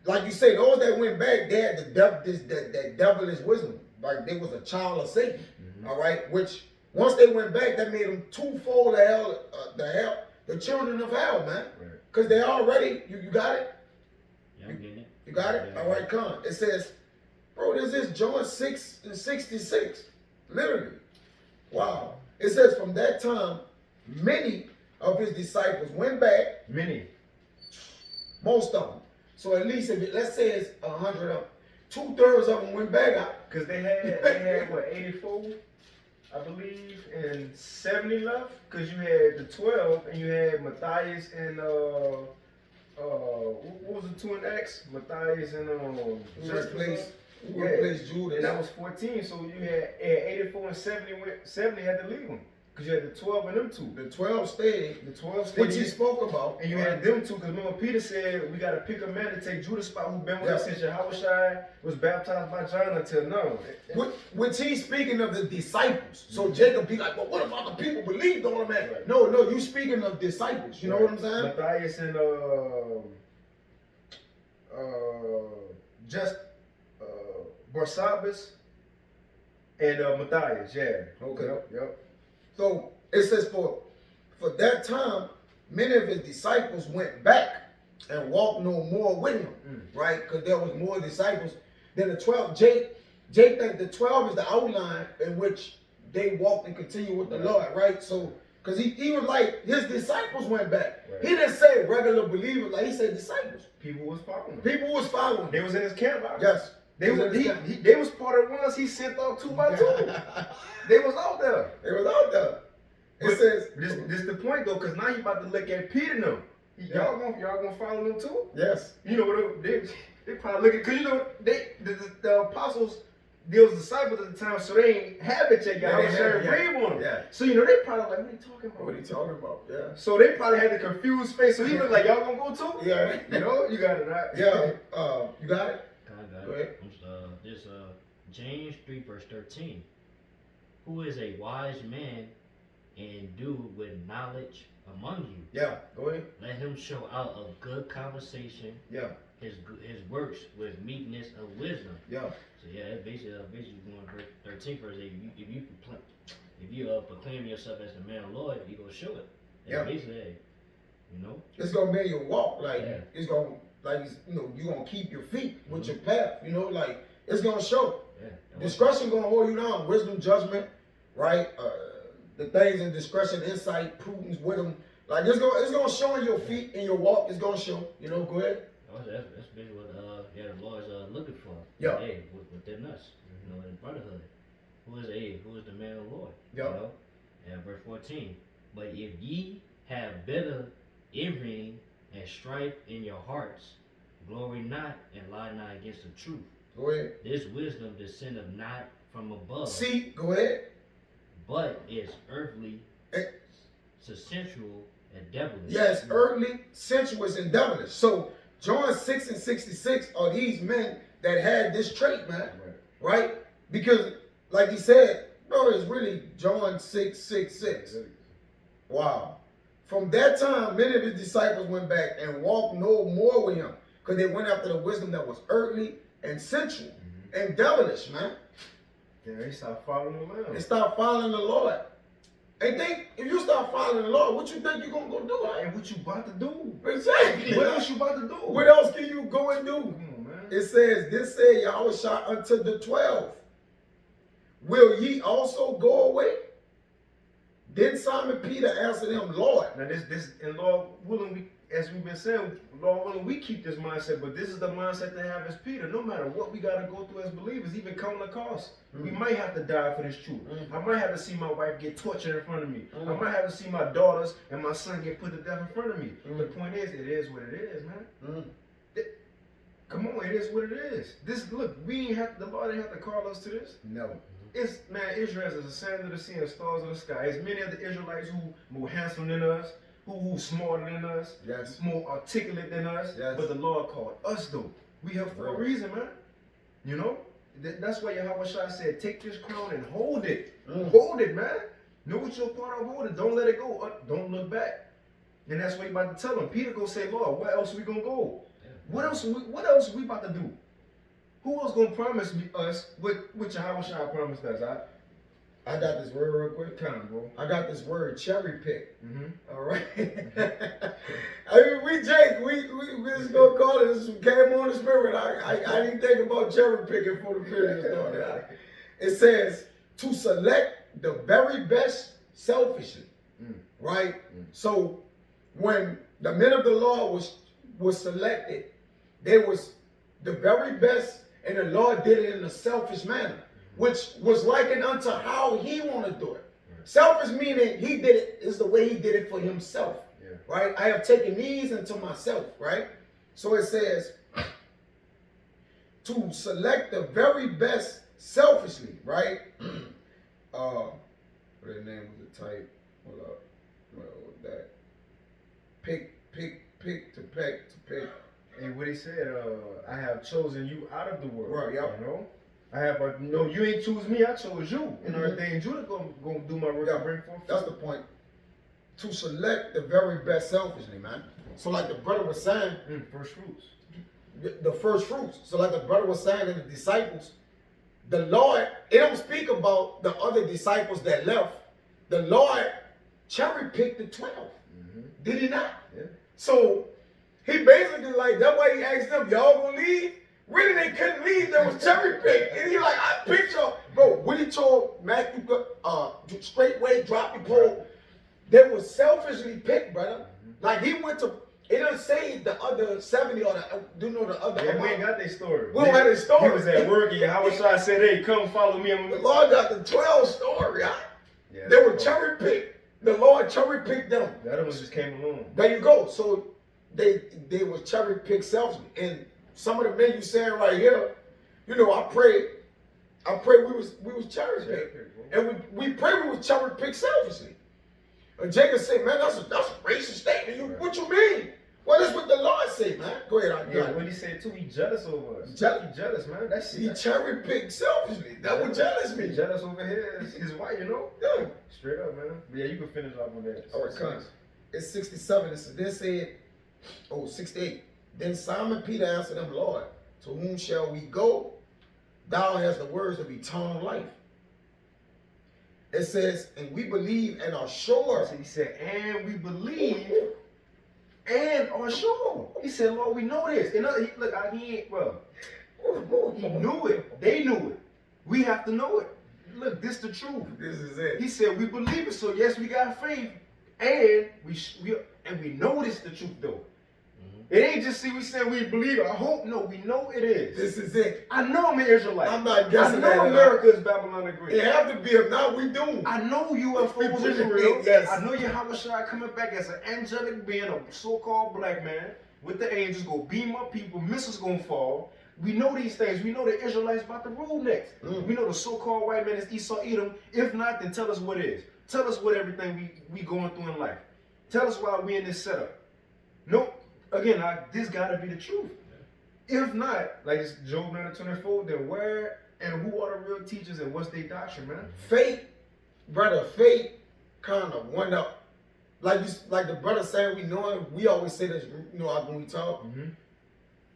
like you say, those that went back, they had that devilish wisdom. Like they was a child of Satan. Alright? Which, once they went back, that made them twofold the children of hell, man. Because they already, you got it? Yeah, I'm getting it. You got it? Yeah. All right, come. It says, bro, this is John 6 and 66. Literally. Wow. It says, from that time, many of his disciples went back, Many. most of them. So at least, let's say it's 100 of them. 2/3 of them went back out. Because they had what, 84, I believe, and 70 left. Because you had the 12, and you had Matthias and, what was the 2 and X? Matthias and, Who Justus. replaced And Judas. that was 14, so you had 84 and 70 had to leave them. Because you had the 12 and them two. The 12 stayed, The 12 which he stayed. spoke about. And you had them two, because remember Peter said, we got to pick a man to take Judas' spot who been with us Yeah. since Yahushua was baptized by John until now. Which he's speaking of the disciples. So Jacob be like, well, what about the people believed on him? Man? Right. No, you speaking of disciples. You know what I'm saying? Matthias and Barsabbas and Matthias, yeah. Okay. Yep. So it says for that time, many of his disciples went back and walked no more with him, right? Because there was more disciples than the 12. Jake think the 12 is the outline in which they walked and continue with the Lord, right? So, because he was like, his disciples went back. Right. He didn't say regular believers, like he said disciples. People was following him. People was following. They was in his camp. Right? Yes. They was part of the ones he sent out 2 by 2. They was out there. It was out there. It But says, this the point though, because now you about to look at Peter now. Y'all gonna follow them too? yes. You know what they probably looking, because you know the apostles, they was disciples at the time, so they ain't have it yet. Y'all sharing breathe on them. Yeah. So you know they probably like, what are you talking about? What are you talking about? Yeah. So they probably had the confused face. So he was like, y'all gonna go too? Yeah. You know, you got it right. Yeah. You got it? I got Go it. ahead. This James 3 verse 13. Who is a wise man and do with knowledge among you? Yeah. Go ahead. Let him show out of good conversation Yeah. his works with meekness of wisdom. Yeah. So yeah, it's basically going verse 13 verse 8. If you proclaim yourself as the man of the Lord, you gonna show it. Yeah. Basically, hey, you know. It's gonna make you walk like Yeah. it's gonna you're gonna keep your feet with your path. You know, like it's gonna show. Yeah. Discretion gonna hold you down. Wisdom, judgment, right? The things in discretion, insight, prudence, wisdom. Like it's gonna show in your feet, in your walk. It's gonna show. You know, go ahead. That's basically what the Lord's looking for. Yeah. Hey, within us, you know, in brotherhood. Who is the man of the Lord? Yeah. You know? And verse 14. But if ye have bitter envying and strife in your hearts, glory not and lie not against the truth. Go ahead. This wisdom descendeth not from above, See, go ahead. but is earthly, Eh. sensual, and devilish. Yes, earthly, sensuous, and devilish. So John 6 and 66 are these men that had this trait, man. Right? Because, like he said, bro, it's really John 6:66. Wow. From that time, many of his disciples went back and walked no more with him, because they went after the wisdom that was earthly and sensual and devilish, man. Yeah, they start following him They around. start following the Lord. And think, if you start following the Lord, what you think you're gonna go do? And what you about to do? Exactly. What else you about to do? What else can you go and do? Come on, It says, this said Yahushua unto the 12, will ye also go away? Then Simon Peter answered him, Lord. Now this, and Lord willing, we, as we've been saying, Lord willing, we keep this mindset, but this is the mindset to have as Peter. No matter what we got to go through as believers, even counting the cost. We might have to die for this truth. I might have to see my wife get tortured in front of me. I might have to see my daughters and my son get put to death in front of me. The point is, it is what it is, man. Come on, it is what it is. This, look, we ain't have, the Lord didn't have to call us to this. No. It's, man, Israel is the sand of the sea and stars of the sky. It's many of the Israelites who more handsome than us, who smarter than us, Yes. more articulate than us. Yes. But the Lord called us though. We have for a reason, man. You know? That's why Yahweh Shai said, take this crown and hold it. Hold it, man. Know what you're part of, hold it. Don't let it go. Don't look back. And that's what he about to tell him. Peter go say, Lord, where else we gonna go? What else we about to do? Who else gonna promise us what Yahweh Shai promised us? I got this word real quick. Come on, bro. I got this word, cherry pick. Mm-hmm. All right. I mean, we just gonna call it. This came on the spirit. I didn't think about cherry picking for the period started. It says to select the very best selfishly, right? So when the men of the Lord was selected, they was the very best, and the Lord did it in a selfish manner, which was likened unto how he want to do it. Selfish meaning he did it is the way he did it for himself, right? I have taken these into myself, right? So it says to select the very best selfishly, right? What the name of the type? Hold up. Well, that. Pick. And what he said, I have chosen you out of the world. Right, yeah. You know? I have no, you ain't choose me, I chose you. And ordained you to go do my work and bring forth. That's the point. To select the very best selfishly, man. So like the brother was saying, first fruits. The first fruits. So like the brother was saying in the disciples, the Lord, it don't speak about the other disciples that left. The Lord cherry picked the 12. Did he not? Yeah. So he basically like, that's why he asked them, y'all gonna leave? Really, they couldn't leave. There was cherry picked. And he like, I picked y'all. Bro, when he told Matthew, straightway drop your pole, they was selfishly picked, brother. Like he went to, it doesn't say the other 70 or the other. Yeah, we ain't got their story. We don't have their story. He was at work and Yahweh Shai said, hey, come follow me. The Lord got the 12 story, right? Yeah, they were cherry picked. The Lord cherry picked them. The other ones just came along. There you go. So they were cherry picked selfishly. And some of the men you saying right here, you know, I pray we was cherry picked. And we pray we was cherry picked selfishly. And Jacob said, man, that's a racist statement. What you mean? Well, that's what the Lord said, man. Go ahead, Yeah, what he said too, he jealous over us. He jealous, man. That's he cherry picked selfishly. That's what jealous means. Jealous over here is his wife, you know? Yeah. Straight up, man. But yeah, you can finish off on that. All right, come. It's 67. Then said, 68. Then Simon Peter answered him, Lord, to whom shall we go? Thou hast the words of eternal life. It says, and we believe and are sure. So he said, and we believe and are sure. He said, Lord, we know this. And he ain't, bro. He knew it. They knew it. We have to know it. Look, this the truth. This is it. He said, we believe it. So yes, we got faith. And we know this the truth though. It ain't just we saying we believe it. I hope no, we know it is. This is it. I know I'm an Israelite. I'm not guessing I know that. America is Babylon the Great. It have to be. If not, we do. I know UFOs is real. Yes. I know Yahweh Shai coming back as an angelic being, a so-called black man with the angels go beam up people. Missiles gonna fall. We know these things. We know the Israelites about to rule next. We know the so-called white man is Esau Edom. If not, then tell us what is. Tell us what everything we going through in life. Tell us why we in this setup. Nope. Again, this gotta be the truth. If not, like it's Job 9:24, then where and who are the real teachers and what's their doctrine, man? Faith, brother, faith kind of went up. Like the brother saying we know it, we always say this, you know, when we talk.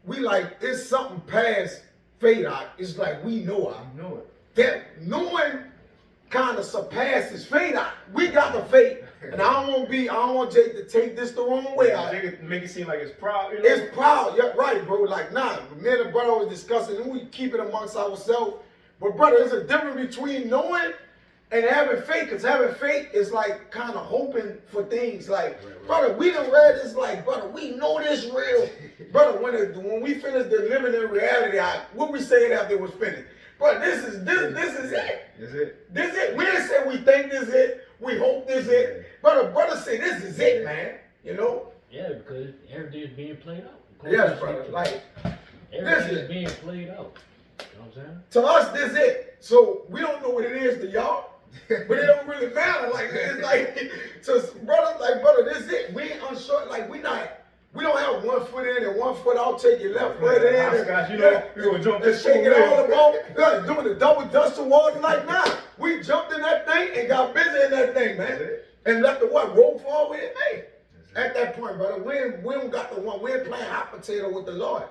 We like, it's something past faith. It's like we know it. I know it. That knowing kind of surpasses faith. We got the faith, and I don't want Jake to take this the wrong way. Make it seem like it's proud. You know? It's proud, yeah, right, bro. Like, nah, me and the brother was discussing, and we keep it amongst ourselves. But brother, there's a difference between knowing and having faith, because having faith is like kind of hoping for things. Like, brother, we done read this, like, brother, we know this real. Brother, when we finish the living in reality, what we saying after it was finished? Bro, this is it. Is it? This is it. We didn't say we think this is it. We hope this is it. Brother say this is it, man. You know? Yeah, because everything is being played out. Yes, brother. Like, everything is being played out. You know what I'm saying? To us, this is it. So we don't know what it is to y'all. But it don't really matter. Like, it's like, to brother, this is it. We ain't unsure. Like, we don't have 1 foot in and 1 foot out. Take your left foot in. You know, we gonna jump and this shake it all about. about. Doing the double dust awards. Like, nah. We jumped in that thing and got busy in that thing, man. And let the roll forward with it, man. At that point, brother, we don't got the one. We ain't playing hot potato with the Lord.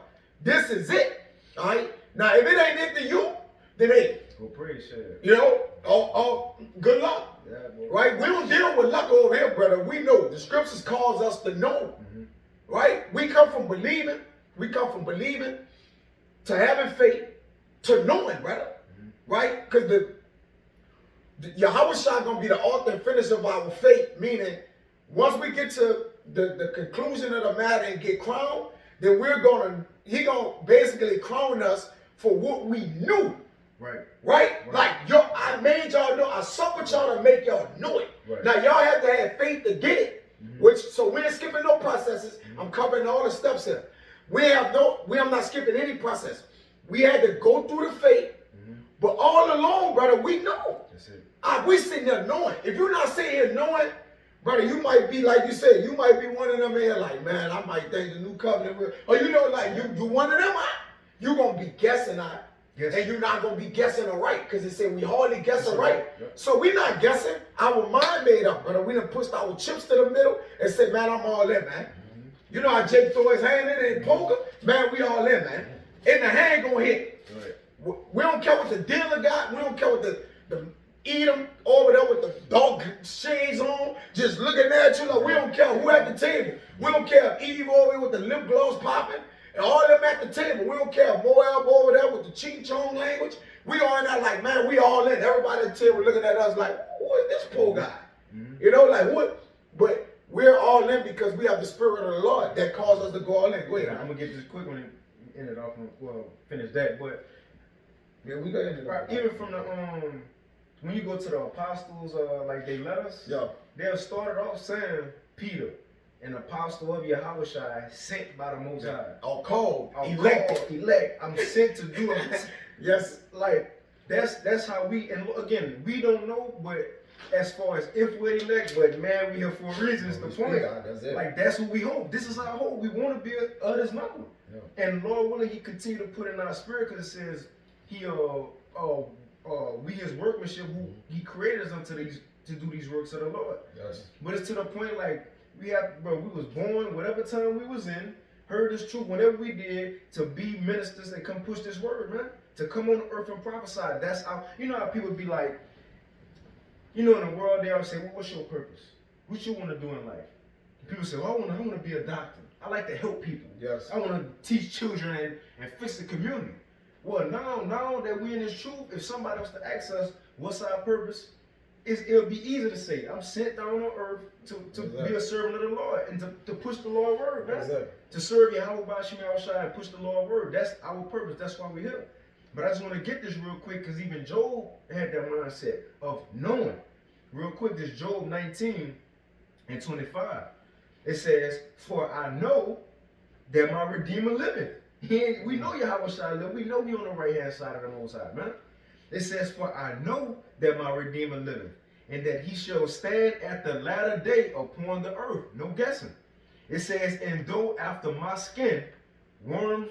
This is it. All right? Now, if it ain't it to you, then hey. Go praise shit. You know, good luck. Yeah, right? We don't deal with luck over here, brother. We know. The scriptures calls us to know. Mm-hmm. Right? We come from believing. We come from believing to having faith to knowing, brother. Mm-hmm. Right? Because the Yahushua gonna be the author and finisher of our faith, meaning once we get to the conclusion of the matter and get crowned, then he gonna basically crown us for what we knew. Right? Like, I made y'all know, I suffered y'all to make y'all know it. Right. Now, y'all have to have faith to get it. Mm-hmm. So we ain't skipping no processes. Mm-hmm. I'm covering all the steps here. I'm not skipping any process. We had to go through the faith, mm-hmm. but all along, brother, we know. That's it. We sitting there knowing. If you're not sitting here knowing, brother, you might be, like you said, you might be one of them here, like, man, I might think the new covenant, or you know, like, you one of them, you gonna be guessing, yes. And you're not going to be guessing it right, because it said we hardly guess it right. Yep. So we're not guessing. Our mind made up, brother. We done pushed our chips to the middle and said, man, I'm all in, man. Mm-hmm. You know how Jake throw his hand in and poker? Man, we all in, man. And the hand going to hit. Right. We don't care what the dealer got. We don't care what the Edom over there with the dog shades on, just looking at you like we don't care who at the table. We don't care if Eve over here with the lip gloss popping. And all them at the table, we don't care. Moab over there with the Ching Chong language. We all in there like, man, we all in. Everybody at the table looking at us like, who is this poor guy? Mm-hmm. You know, like what? But we're all in because we have the Spirit of the Lord that calls us to go all in. Go ahead. I'm going to get this quick one and end it off and finish that. But yeah, we got into that. Even from the, when you go to the apostles, like they let us, they'll start it off saying, Peter, an apostle of Yahushua, sent by the Most High. Or called, elect. I'm sent to do it. Yes, like that's how we. And again, we don't know, but as far as if we're elect, but man, we here for a reason. It's the point. Like that's what we hope. This is our hope. We want to be others number. Yeah. And Lord willing, He continue to put in our spirit, because it says He we His workmanship, who He created us unto to do these works of the Lord. Yes. But it's to the point like. We was born, whatever time we was in, heard this truth, whatever we did, to be ministers and come push this word, man. To come on the earth and prophesy. That's how, you know how people be like, you know, in the world, they always say, well, what's your purpose? What you want to do in life? And people say, well, I want to be a doctor. I like to help people. Yes. I want to teach children and fix the community. Well, now that we in this truth, if somebody was to ask us, what's our purpose? It'll be easy to say, I'm sent down on earth to be a servant of the Lord and to push the Lord's word. Right? To serve Yahweh Bashim and push the Lord's word. That's our purpose. That's why we're here. But I just want to get this real quick, because even Job had that mindset of knowing. Real quick, this Job 19 and 25. It says, for I know that my Redeemer liveth. We know Yahweh live. We know He on the right hand side of the Most High, man. It says, for I know that my Redeemer liveth, and that He shall stand at the latter day upon the earth. No guessing. It says, and though after my skin worms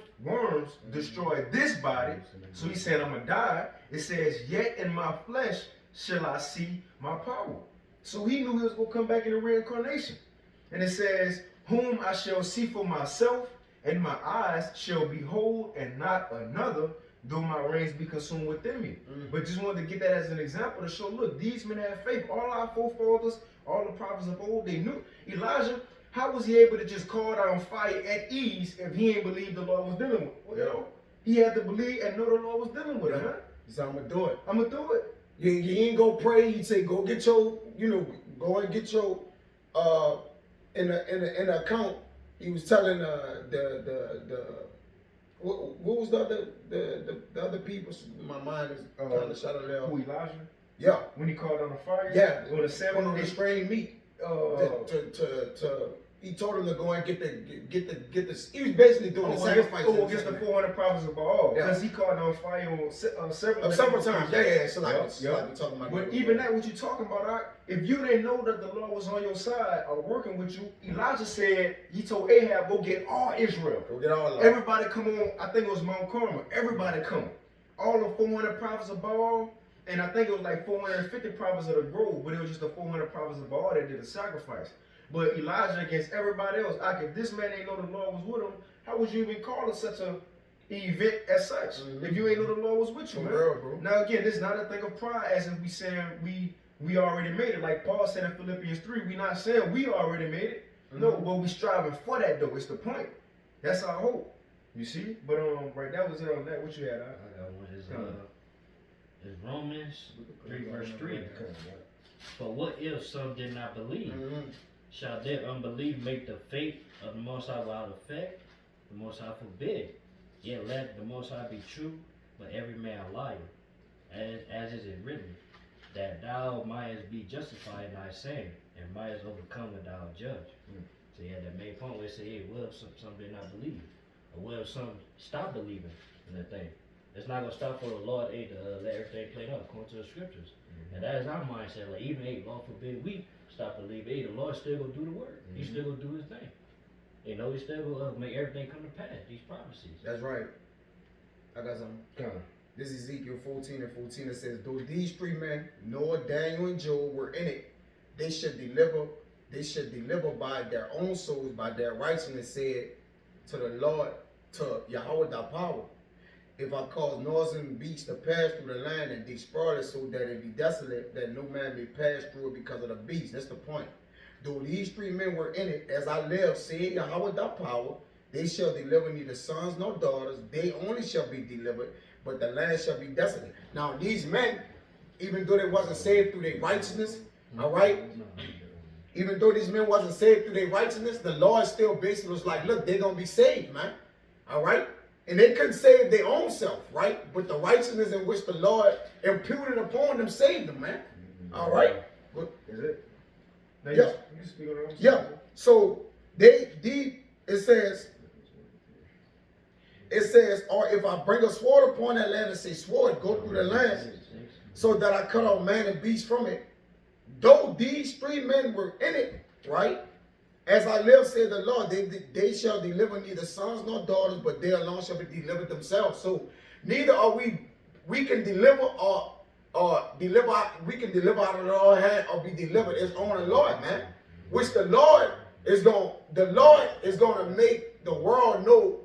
destroy this body, so He said I'm going to die. It says, yet in my flesh shall I see my power. So He knew He was going to come back in the reincarnation. And it says, whom I shall see for myself, and my eyes shall behold and not another, though my reins be consumed within me. Mm. But just wanted to get that as an example to show, look, these men have faith. All our forefathers, all the prophets of old, they knew. Elijah, how was he able to just call down fire at ease if he ain't believe the Lord was dealing with? Well, you know, he had to believe and know the Lord was dealing with him, huh? He said, I'm gonna do it. I'm gonna do it. You ain't go pray. He say, go get your, go and get your, in the account. He was telling what was the other people? My mind is kind of shut it down. Who, Elijah? Yeah. When he called on the fire? Yeah. On the 7 On the restrained meat. to He told him to go and get the. He was basically doing the sacrifice. Against the 400 prophets of Baal. Yeah. Because he called on fire on several times. Yeah. So like we talking about. But even that, what you talking about, if you didn't know that the Lord was on your side or working with you, Elijah said, he told Ahab, go get all Israel. Go get all of them. Everybody come on, I think it was Mount Carmel. Everybody come. All the 400 prophets of Baal, and I think it was like 450 prophets of the grove, but it was just the 400 prophets of Baal that did the sacrifice. But Elijah against everybody else, if this man ain't know the Lord was with him, how would you even call it such a event as such? Mm-hmm. If you ain't know the Lord was with you, man. Real, bro. Now again, this is not a thing of pride, as if we saying we already made it. Like Paul said in Philippians 3, we not saying we already made it. Mm-hmm. No, but we striving for that though. It's the point. That's our hope. You see? But right, that was it on that. What you had? I got one. It's Romans 3 verse 3. But what if some did not believe? Mm-hmm. Shall their unbelief make the faith of the Most High without effect? The Most High forbid. Yet let the Most High be true, but every man a liar. As is it written, that thou mightest be justified in thy saying, and mightest overcome when thou art judged. So yeah, that main point where it say, hey, what if some did not believe? Or what if some stop believing in the thing? It's not gonna stop for the Lord to let everything play out according to the scriptures. And that is our mindset. Like even Lord forbid we stop believing. The Lord still gonna do the work. He's still gonna do his thing. He's still gonna make everything come to pass. These prophecies. That's right. I got something. Come on. This is Ezekiel 14:14. It says, though these three men, Noah, Daniel, and Job, were in it, they should deliver by their own souls, by their righteousness, said to the Lord, to Yahweh thy power. If I cause northern beasts to pass through the land and despoil it so that it be desolate, that no man may pass through it because of the beast. That's the point. Though these three men were in it, as I live, said Yahweh thy power, they shall deliver neither sons nor daughters. They only shall be delivered, but the land shall be desolate. Now these men, even though they wasn't saved through their righteousness, all right? Even though these men wasn't saved through their righteousness, the Lord still basically was like, look, they're going to be saved, man. All right? And they couldn't save their own self, right? But the righteousness in which the Lord imputed upon them saved them, man. All right? Good. Is it? Now yeah. You speak on it. Yeah. So it says, or if I bring a sword upon that land and say, sword, go through the land, so that I cut off man and beast from it. Though these three men were in it, right? As I live, said the Lord, they shall deliver neither sons nor daughters, but they alone shall be delivered themselves. So neither are we can deliver we can deliver out of the Lord's hand or be delivered. It's on the Lord, man. Which the Lord is going to make the world know,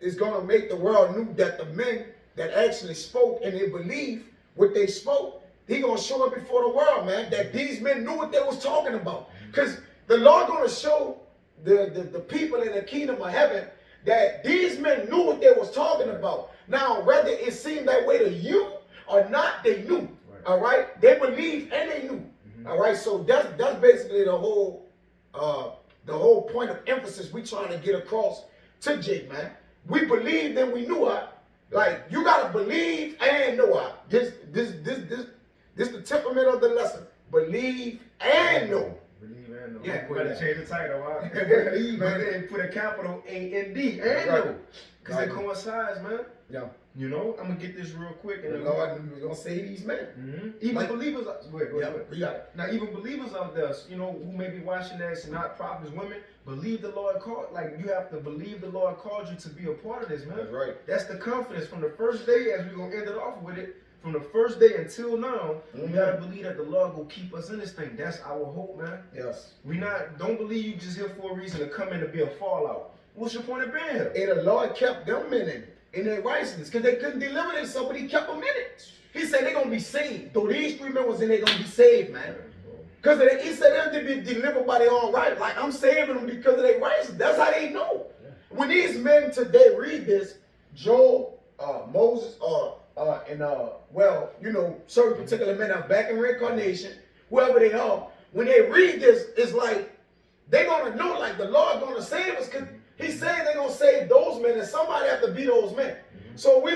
is going to make the world know that the men that actually spoke and they believe what they spoke, He going to show it before the world, man, that these men knew what they was talking about. Because the Lord going to show the people in the kingdom of heaven that these men knew what they was talking about. Now, whether it seemed that way to you or not, they knew. Right. All right? They believed and they knew. All right? So that's basically the whole point of emphasis we trying to get across to Jake, man. We believed and we knew it. Like, you got to believe and know it. This the temperament of the lesson. Believe and know. Believe and know. Yeah, you better change the title, right? Believe and then put a capital A-N-D and know. Because it coincides, man. Yeah. You know, I'm going to get this real quick. And the Lord is going to say these men. Even like, believers, go ahead. You got it. Now, even believers out there, you know, who may be watching this, not prophets, women, believe the Lord called, like you have to believe the Lord called you to be a part of this, man. That's right. That's the confidence from the first day, as we're going to end it off with it, from the first day until now, we got to believe that the Lord will keep us in this thing. That's our hope, man. Yes. Don't believe you just here for a reason to come in to be a fallout. What's your point of being here? And the Lord kept them men in it. in their righteousness because they couldn't deliver themselves, but he kept them in it. He said they're going to be saved. Though these 3 men was in there, going to be saved, man. Because he said they're to be delivered by their own right. Like, I'm saving them because of their righteousness. That's how they know. Yeah. When these men today read this, Job, Moses, certain particular men are back in reincarnation, whoever they are, when they read this, it's like, they're going to know, like, the Lord going to save us, because he's saying they're going to save those men, and somebody have to be those men. Mm-hmm. So we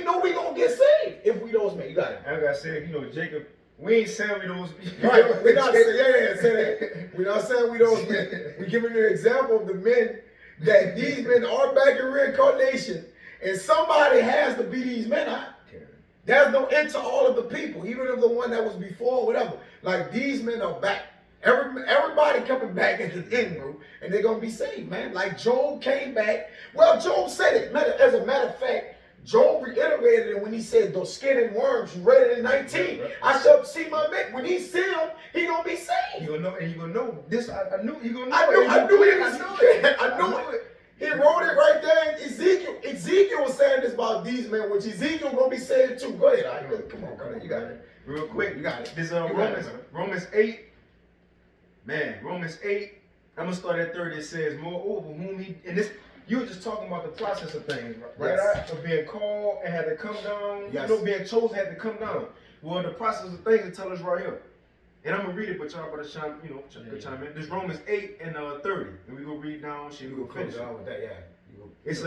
know we going to get saved if we those men. You got it. Like I said, Jacob, we ain't saying we those right, we're not saying, say that. We're not saying we those men. We're giving you an example of the men that these men are back in reincarnation, and somebody has to be these men. There's no end to all of the people, even if the one that was before, whatever. Like, these men are back. Everybody coming back at the end, bro, and they're going to be saved, man. Like, Job came back. Well, Job said it. As a matter of fact, Job reiterated it when he said, those skin and worms, you read it in 19. I shall see my man. When he see him, he going to be saved. He going to know, and he going to know this. I knew he going to know. I knew it. He wrote it right there in Ezekiel. Ezekiel was saying this about these men, which Ezekiel going to be saved too. Go ahead. Come on, you got it. Real quick. You got it. This Romans 8. Man, Romans 8, I'm going to start at 30. It says, moreover, whom he, and this, you were just talking about the process of things, right? Yes. Of being called and had to come down. Yes. Being chosen had to come down. Well, the process of things, it tell us right here. And I'm going to read it, but y'all better chime in. This Romans 8 and 30. And we go read down, we go finish it. With that, yeah. It's,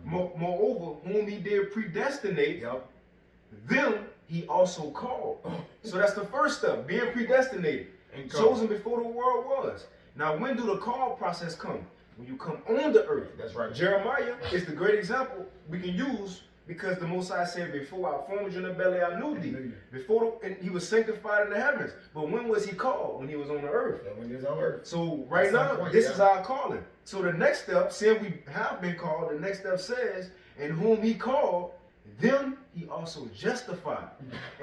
moreover, whom he did predestinate, them he also called. So that's the first step, being predestinated. And chosen before the world was. Now, when do the call process come? When you come on the earth. That's right. Jeremiah is the great example we can use because the Most High said, before I formed you in the belly, I knew thee. And he was sanctified in the heavens. But when was he called? When he was on the earth. Yeah, when he was on earth. So right now, this is our calling. So the next step, saying we have been called, the next step says, and whom he called, them he also justified.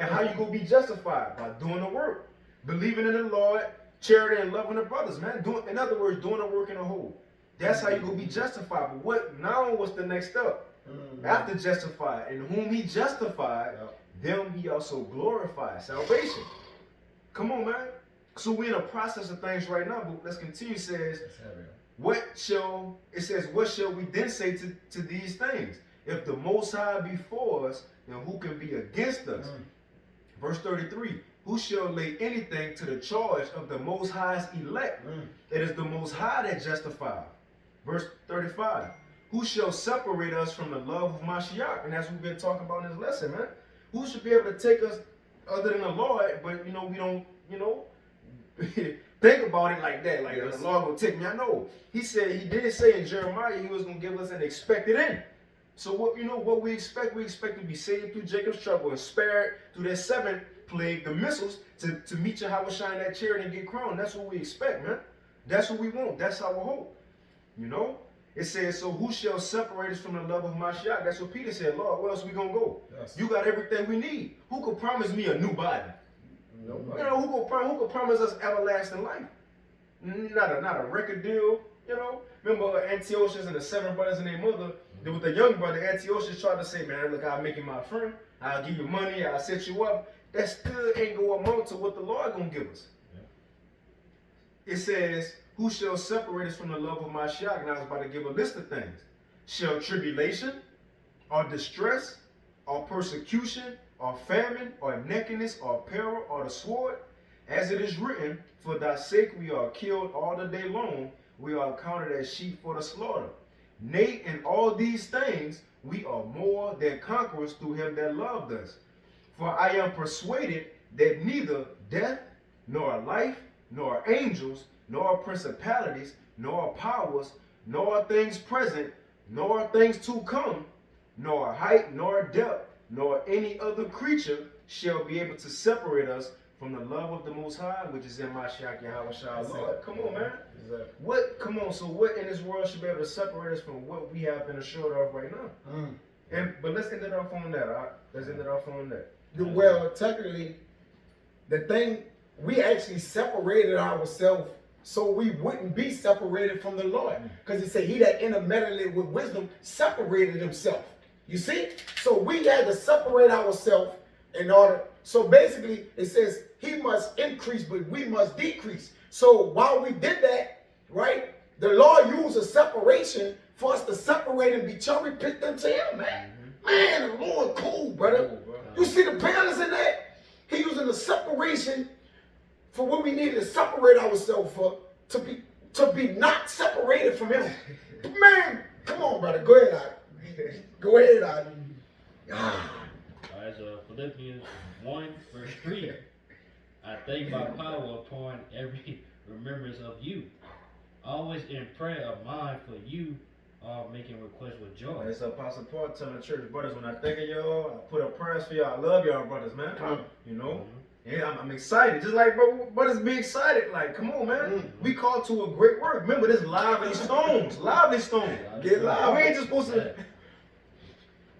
And how you gonna be justified? By doing the work. Believing in the Lord, charity, and loving the brothers, man. In other words, doing the work in the whole. That's how you gonna be justified. But what's the next step? After justified, and whom he justified, them he also glorified. Salvation. Come on, man. So we're in a process of things right now, but let's continue. It says, what shall we then say to these things? If the Most High be for us, then who can be against us? Verse 33. Who shall lay anything to the charge of the Most High's elect? It is the Most High that justifies. Verse 35. Who shall separate us from the love of Mashiach? And that's what we've been talking about in this lesson, man. Who should be able to take us other than the Lord? But, we don't, think about it like that. Like, the Lord will take me. I know. He did say in Jeremiah, he was going to give us an expected end. So, what we expect to be saved through Jacob's trouble and spared through that 7th plague, the missiles, to meet Yahweh shine that charity and get crowned. That's what we expect, man. That's what we want. That's our hope. It says, so who shall separate us from the love of Mashiach? That's what Peter said. Lord, where else we gonna go? Yes. You got everything we need. Who could promise me a new body? Nobody. Who could promise us everlasting life? Not a record deal. Remember Antiochus and the 7 brothers and their mother. With the young brother, Antiochus tried to say, man, look, I'll make you my friend. I'll give you money. I'll set you up. That still ain't going to amount to what the Lord going to give us. Yeah. It says, who shall separate us from the love of Mashiach? And I was about to give a list of things. Shall tribulation, or distress, or persecution, or famine, or nakedness, or peril, or the sword? As it is written, for thy sake we are killed all the day long. We are counted as sheep for the slaughter. Nay, in all these things, we are more than conquerors through him that loved us. For I am persuaded that neither death, nor life, nor angels, nor principalities, nor powers, nor things present, nor things to come, nor height, nor depth, nor any other creature shall be able to separate us from the love of the Most High, which is in Mashiach Yahweh Shai Lord. Come on, man. Exactly. So what in this world should be able to separate us from what we have been assured of right now? But let's end it off on that. Well, technically, the thing, we actually separated ourselves so we wouldn't be separated from the Lord. Because he said, he that intermeddled with wisdom separated himself. You see? So we had to separate ourselves in order. So basically, it says he must increase, but we must decrease. So while we did that, right, the Lord used a separation for us to separate and be cherry picked unto him, man. Man, the Lord cool, brother. You see the balance in that? He using the separation for what we needed to separate ourselves for, to be not separated from him. Man, come on, brother. Go ahead, Adi. Go ahead, Adi. As Philippians 1 verse 3, I thank my power upon every remembrance of you, always in prayer of mine for you, making requests with joy. It's Apostle Paul telling the church brothers, when I think of y'all, I put up prayers for y'all. I love y'all, brothers, man. You know? And I'm excited. Just like brothers be excited. Like, come on, man. We called to a great work. Remember, this lively stones. Lively stones. Get live. We ain't just supposed to,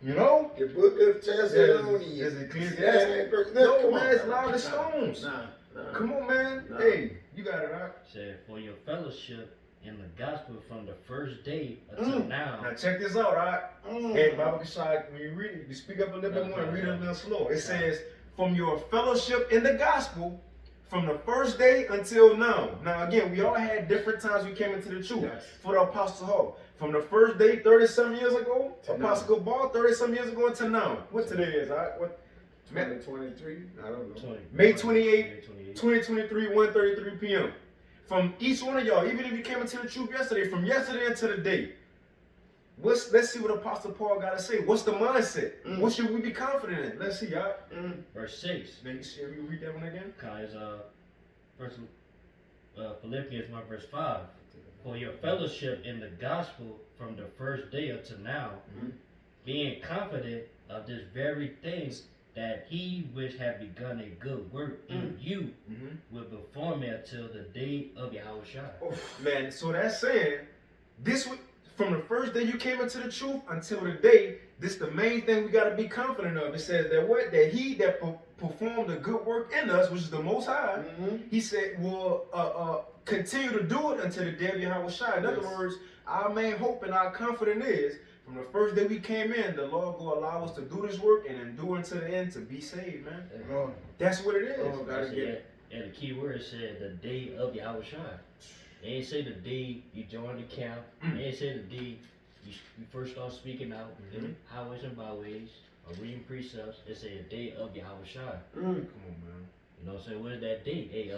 you know? The book of Thessalonians. Is it Ecclesiastes? No, man, it's lively stones. Nah. Come on, man. Nah. Hey, you got it, right? Said, for your fellowship in the gospel from the first day until now. Now check this out, right? Hey, Bible Kashai, when you read it, you speak up a little bit more and read it a little slow. It says, from your fellowship in the gospel, from the first day until now. Now again, we all had different times we came into the truth. Yes. For the Apostle Hall. From the first day, 30-some years ago, To Apostle Ball, 30-some years ago, until now. What today is, all right? What? 2023? I don't know. May 28, 2023, 1:33 p.m. From each one of y'all, even if you came into the truth yesterday, from yesterday until the day, let's see what Apostle Paul got to say. What's the mindset? What should we be confident in? Let's see, y'all. Verse 6. Then you read that one again? Guys, first, Philippians 1 verse 5. For your fellowship in the gospel from the first day until now, being confident of this very thing, that he which had begun a good work in you will perform it until the day of Yahushua. Oh, man, so that's saying, from the first day you came into the truth until the day, this the main thing we got to be confident of. It says that he that performed a good work in us, which is the Most High, he said will continue to do it until the day of Yahushua. In other words, our main hope and our confidence is, from the first day we came in, the Lord will allow us to do this work and endure until the end to be saved, man. That's what it is. And the key word said the day of Yahushua. They ain't say the day you joined the camp. They ain't say the day you first start speaking out in highways and byways or reading precepts. They say the day of Yahushua. Come on, man. You know what I'm saying? What is that day?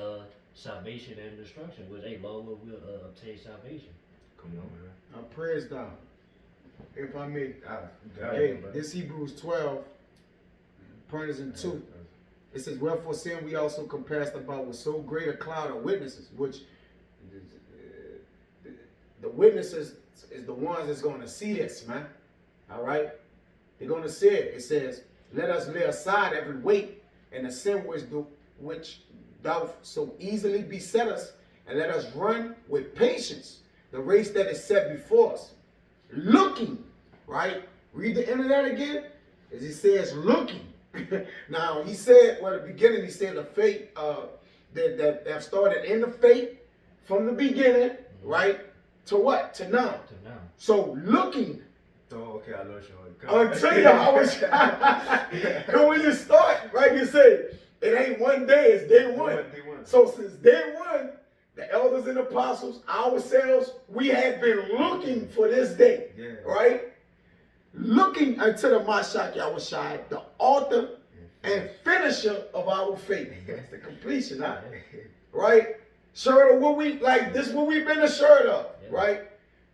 Salvation and destruction. Was a Lord will obtain salvation. Come on, man. I praise God. If I may, Hey, this Hebrews 12, pointers in 2. It says, wherefore sin we also compassed about with so great a cloud of witnesses, which the witnesses is the ones that's going to see this, man. All right? They're going to see it. It says, let us lay aside every weight and the sin which doth so easily beset us, and let us run with patience the race that is set before us. Looking, right? Read the end of that again. As he says, looking. Now, he said, well, at the beginning, he said the faith that have started in the faith from the beginning, right? To what? To now. To now. So, looking. Oh, okay, I know you. I'll tell you how much. Because when you start, right, you say, it ain't one day, it's day one. So, since day one, the elders and apostles, ourselves, we have been looking for this day, right? Looking unto the Mashiach Yahushua, the author and finisher of our faith. That's the completion of it, right? Shirt of what we, like this what we've been assured of, right?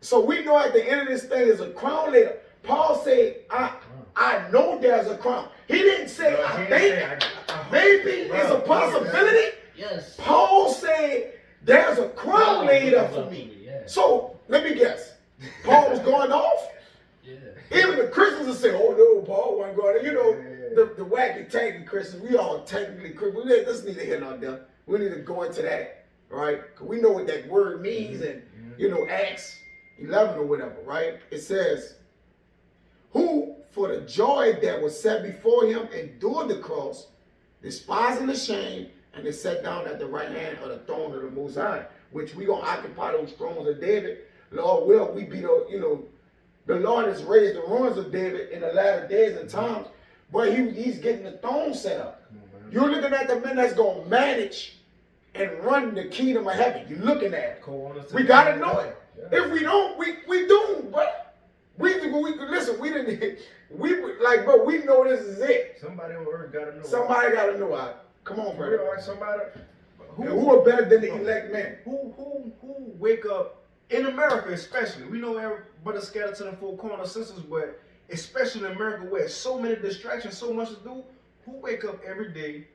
So we know at the end of this thing is a crown later. Paul said, I know there's a crown. He didn't say, I think, maybe it's a possibility. Yes. Paul said, there's a crown laid up for me. So, let me guess. Paul was going off? Even the Christians will say, oh no, Paul wasn't going off. You know, the wacky, tanky Christians, we all technically Christians. We just need to hear none of them. We need to go into that, right? Because we know what that word means and, you know, Acts 11 or whatever, right? It says, who for the joy that was set before him endured the cross, despising the shame, and they sat down at the right hand of the throne of the Most High. which we gonna occupy those thrones of David. Lord will, we be the Lord has raised the ruins of David in the latter days and times, but he's getting the throne set up. You're looking at the men that's gonna manage and run the kingdom of heaven. You're looking at it. We gotta know it. If we don't, we doomed, bro. We listen. We didn't. Bro. We know this is it. Somebody on earth gotta know. Somebody gotta know. Come on, For bro. real, like somebody. Who are better than the elect men? Who wake up in America, especially? We know everybody scattered to the four corner systems, but especially in America, where so many distractions, so much to do. Who wake up every day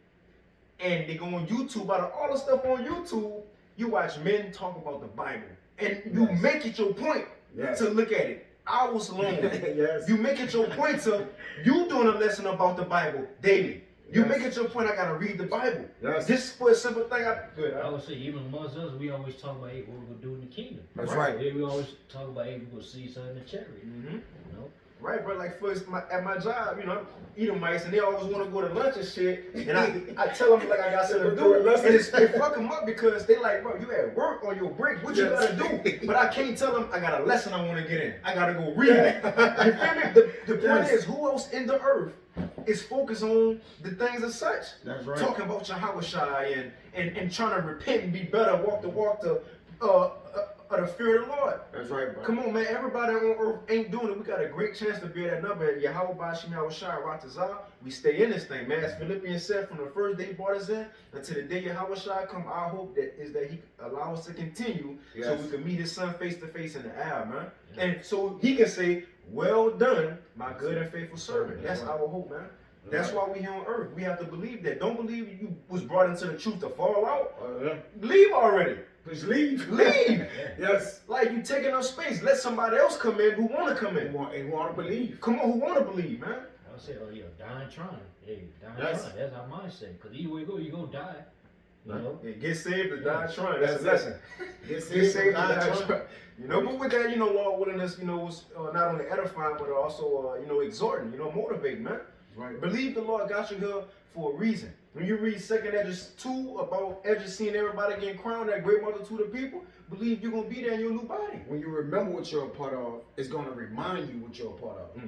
and they go on YouTube? Out of all the stuff on YouTube, you watch men talk about the Bible, and you make it your point to look at it hours long. You make it your point to you doing a lesson about the Bible daily. You make it your point. I gotta read the Bible. This for a simple thing. I would say even amongst us, we always talk about hey, what we're gonna do in the kingdom. That's right. We always talk about hey, we're gonna see something in the chariot. You know. Right, bro. Like first at my job, I'm Edomites, and they always want to go to lunch and shit. And I tell them like I got something to do, and it fuck them up because they like, bro, you at work on your break. What you gotta do? But I can't tell them I got a lesson I want to get in. I gotta go read it. You feel me? The point is, who else in the earth is focused on the things as such? That's right. Talking about Yahweh and trying to repent and be better, walk the walk to the fear of the Lord. That's right, bro. Come on, man. Everybody on earth ain't doing it. We got a great chance to be at that number. Yahweh Bashim Yahweh Shai Ratazah. We stay in this thing, man. As Philippians said, from the first day he brought us in until the day Yahweh Shai come, our hope that he allow us to continue so we can meet his son face to face in the air, man. And so he can say, well done, my good and faithful servant. That's our hope, man. That's why we here on earth. We have to believe that. Don't believe you was brought into the truth to fall out. Leave already. Just leave. Leave. Yes. Like you taking up space. Let somebody else come in who want to come in. And want to believe. Come on, who want to believe, man. I would say, dying trying. Hey, dying Yes. trying. That's our mindset. Because either way you go, you gonna die. You know? Yeah, get saved or die trying. That's a lesson. Get Get saved or die die trying. trying. But with that, Lord willing us, was not only edifying, but also, exhorting, motivating, man. Right. Believe the Lord got you here for a reason. When you read 2nd Esdras 2 about Esdras seeing everybody getting crowned, that great multitude of people, believe you're going to be there in your new body. When you remember what you're a part of, it's going to remind you what you're a part of.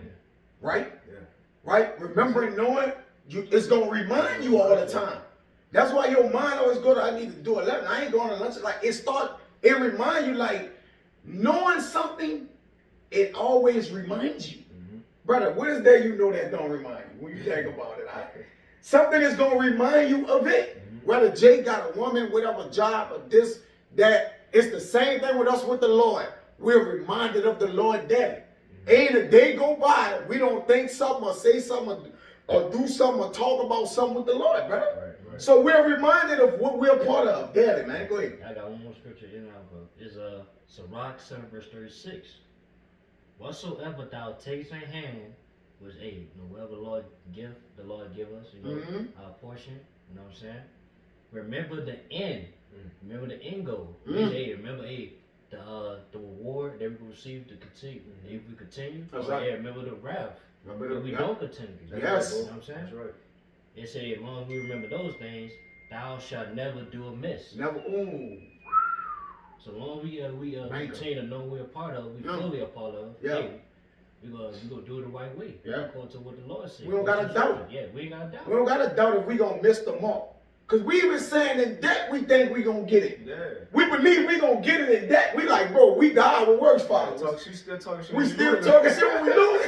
Right? Yeah. Right? Remembering, knowing, it's going to remind you all the time. That's why your mind always go to, I need to do 11. I ain't going to lunch. Like, it reminds you, like, knowing something, it always reminds you. Brother, what is there you know that don't remind you when you think about it? Something is going to remind you of it. Whether Jay got a woman, whatever job, or this, that, it's the same thing with us with the Lord. We're reminded of the Lord daily. Ain't a day go by, we don't think something or say something or do something or talk about something with the Lord, brother. Right. So we're reminded of what we're a part of daily, man. Go ahead. I got one more scripture in our book. It's Sirach 7 verse 36. Whatsoever thou takest in hand, which whatever the Lord give us, our portion, you know what I'm saying? Remember the end. Remember the end goal. Remember the reward that we receive to continue. If we continue, remember the wrath. If we don't continue. Yes. You know what I'm saying? That's right. It say as long as we remember those things, thou shalt never do amiss. Never. So long as we continue to know we're a part of, we fully a part of. We're gonna do it the right way. According to what the Lord said. We don't gotta doubt. Yeah, we ain't gotta doubt. We don't gotta doubt if we gonna miss the mark. Cause we even saying in debt we think we gonna get it. Yeah. We believe we gonna get it in debt. We like, bro, we die our works fathers. She still talking shit. We still talking shit when we lose.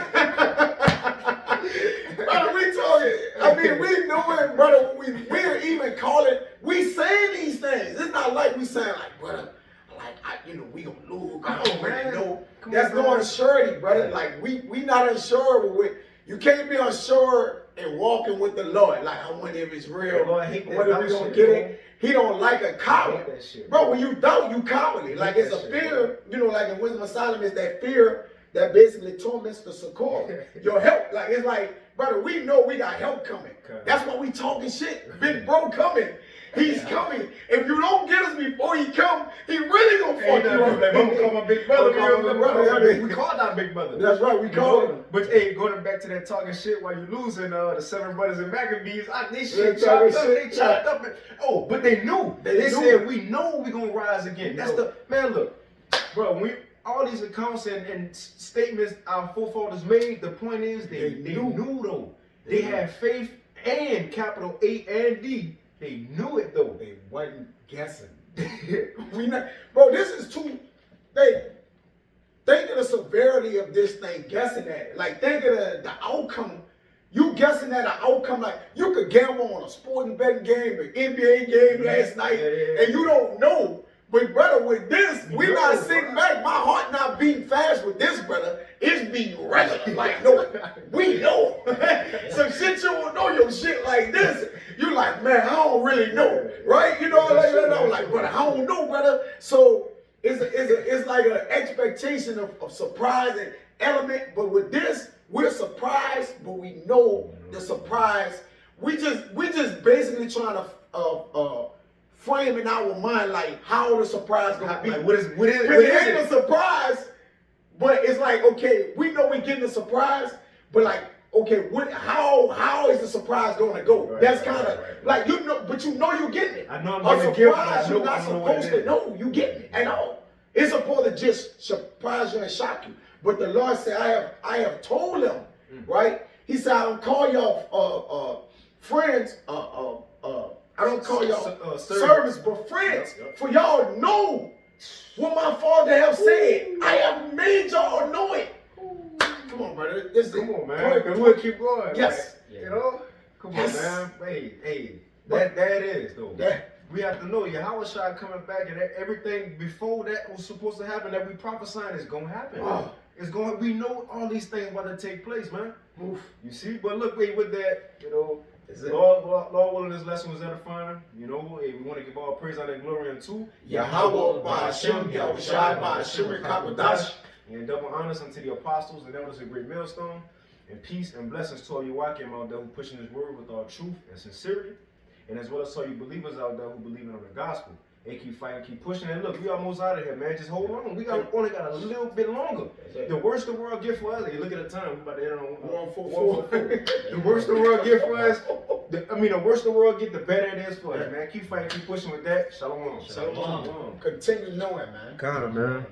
Brother, we talking. I mean, we knowing, brother, we're even calling, we saying these things. It's not like we saying like, brother, we gonna lose. Come on, man. No, that's no unsurety, brother. Like we not unsure with. You can't be unsure and walking with the Lord. Like, I wonder if it's real. Lord, I hate that whether we gonna get it. He don't like a coward. Bro, when you doubt, you cowardly. Like, it's a fear, like in Wisdom of Solomon, it's that fear that basically torments the succor. Your help. Like, it's like, brother, we know we got help coming. That's why we talking shit. Big bro coming. He's coming. If you don't get us before he come, he really gonna fuck you up. Like, Mama call my big brother. brother. We called our big brother. That's right, we called him. But hey, going back to that talking shit while you losing the 7 brothers and Maccabees, they shit They chopped talking up. shit. They chopped up. Oh, but they knew. They knew. said we know we gonna rise again. That's know. the man. Look, bro. All these accounts and statements our forefathers made. The point is they knew though. They had faith and capital A and D. They knew it though. They wasn't guessing. We not, bro. This is too. Think of the severity of this thing. Guessing at it. Like think of the outcome. You guessing at an outcome like you could gamble on a sporting betting game, an NBA game last night, and you don't know. But brother, with this, we not sitting back. My heart not beating fast with this, brother. It's beating regular. Like, no, we know. Some shit you don't know your shit like this. You like, man, I don't really know. Right? You know, like, brother, I don't know, brother. So it's like an expectation of surprise and element. But with this, we're surprised, but we know the surprise. We just basically trying to frame in our mind like how the surprise gonna be. Like, what is it ain't it? a surprise, but it's like, okay, we know we getting a surprise, but like, okay, how is the surprise gonna go? Right, That's kind of right. like you know, but you know you're getting it. I know I'm a getting a gift, but I surprise, know- you're not I know what it supposed to is. know you getting it at all. It's supposed to just surprise you and shock you. But the Lord said, I have told them, right? He said, I don't call y'all friends, I don't call y'all servants, but friends. Yep. For y'all know what my Father have said. I have made y'all know it. Come on, brother. Come on, man. Cause we'll keep going. Yes. Like, you know? Come Yes. on, man. Hey. That is though. That- We have to know Yahweh Shai coming back, and everything before that was supposed to happen that we prophesying is gonna happen. Oh. It's going. We know all these things about to take place, man. Oof. You see, but look, with that, you know, Is it- Lord willing, this lesson was edifying. You know, hey, we want to give all praise, honor, and glory unto Yahweh, Ba'ashem, Yahushai, Ba'ashem, Kabadash. and double honors unto the apostles and elders of Great Millstone, and peace and blessings to all you Wakim out there who pushing His word with all truth and sincerity, and as well as all you believers out there who believe in the gospel. They keep fighting, keep pushing, and look, we almost out of here, man. Just hold on. We only got a little bit longer. The worst the world get for us, hey, look at the time. We about to end on 1:44. The worst the world get for us, the worse the world get, the better it is for us, man. Keep fighting, keep pushing with that. Shalom. Shalom. Continue knowing, man. Kinda, man.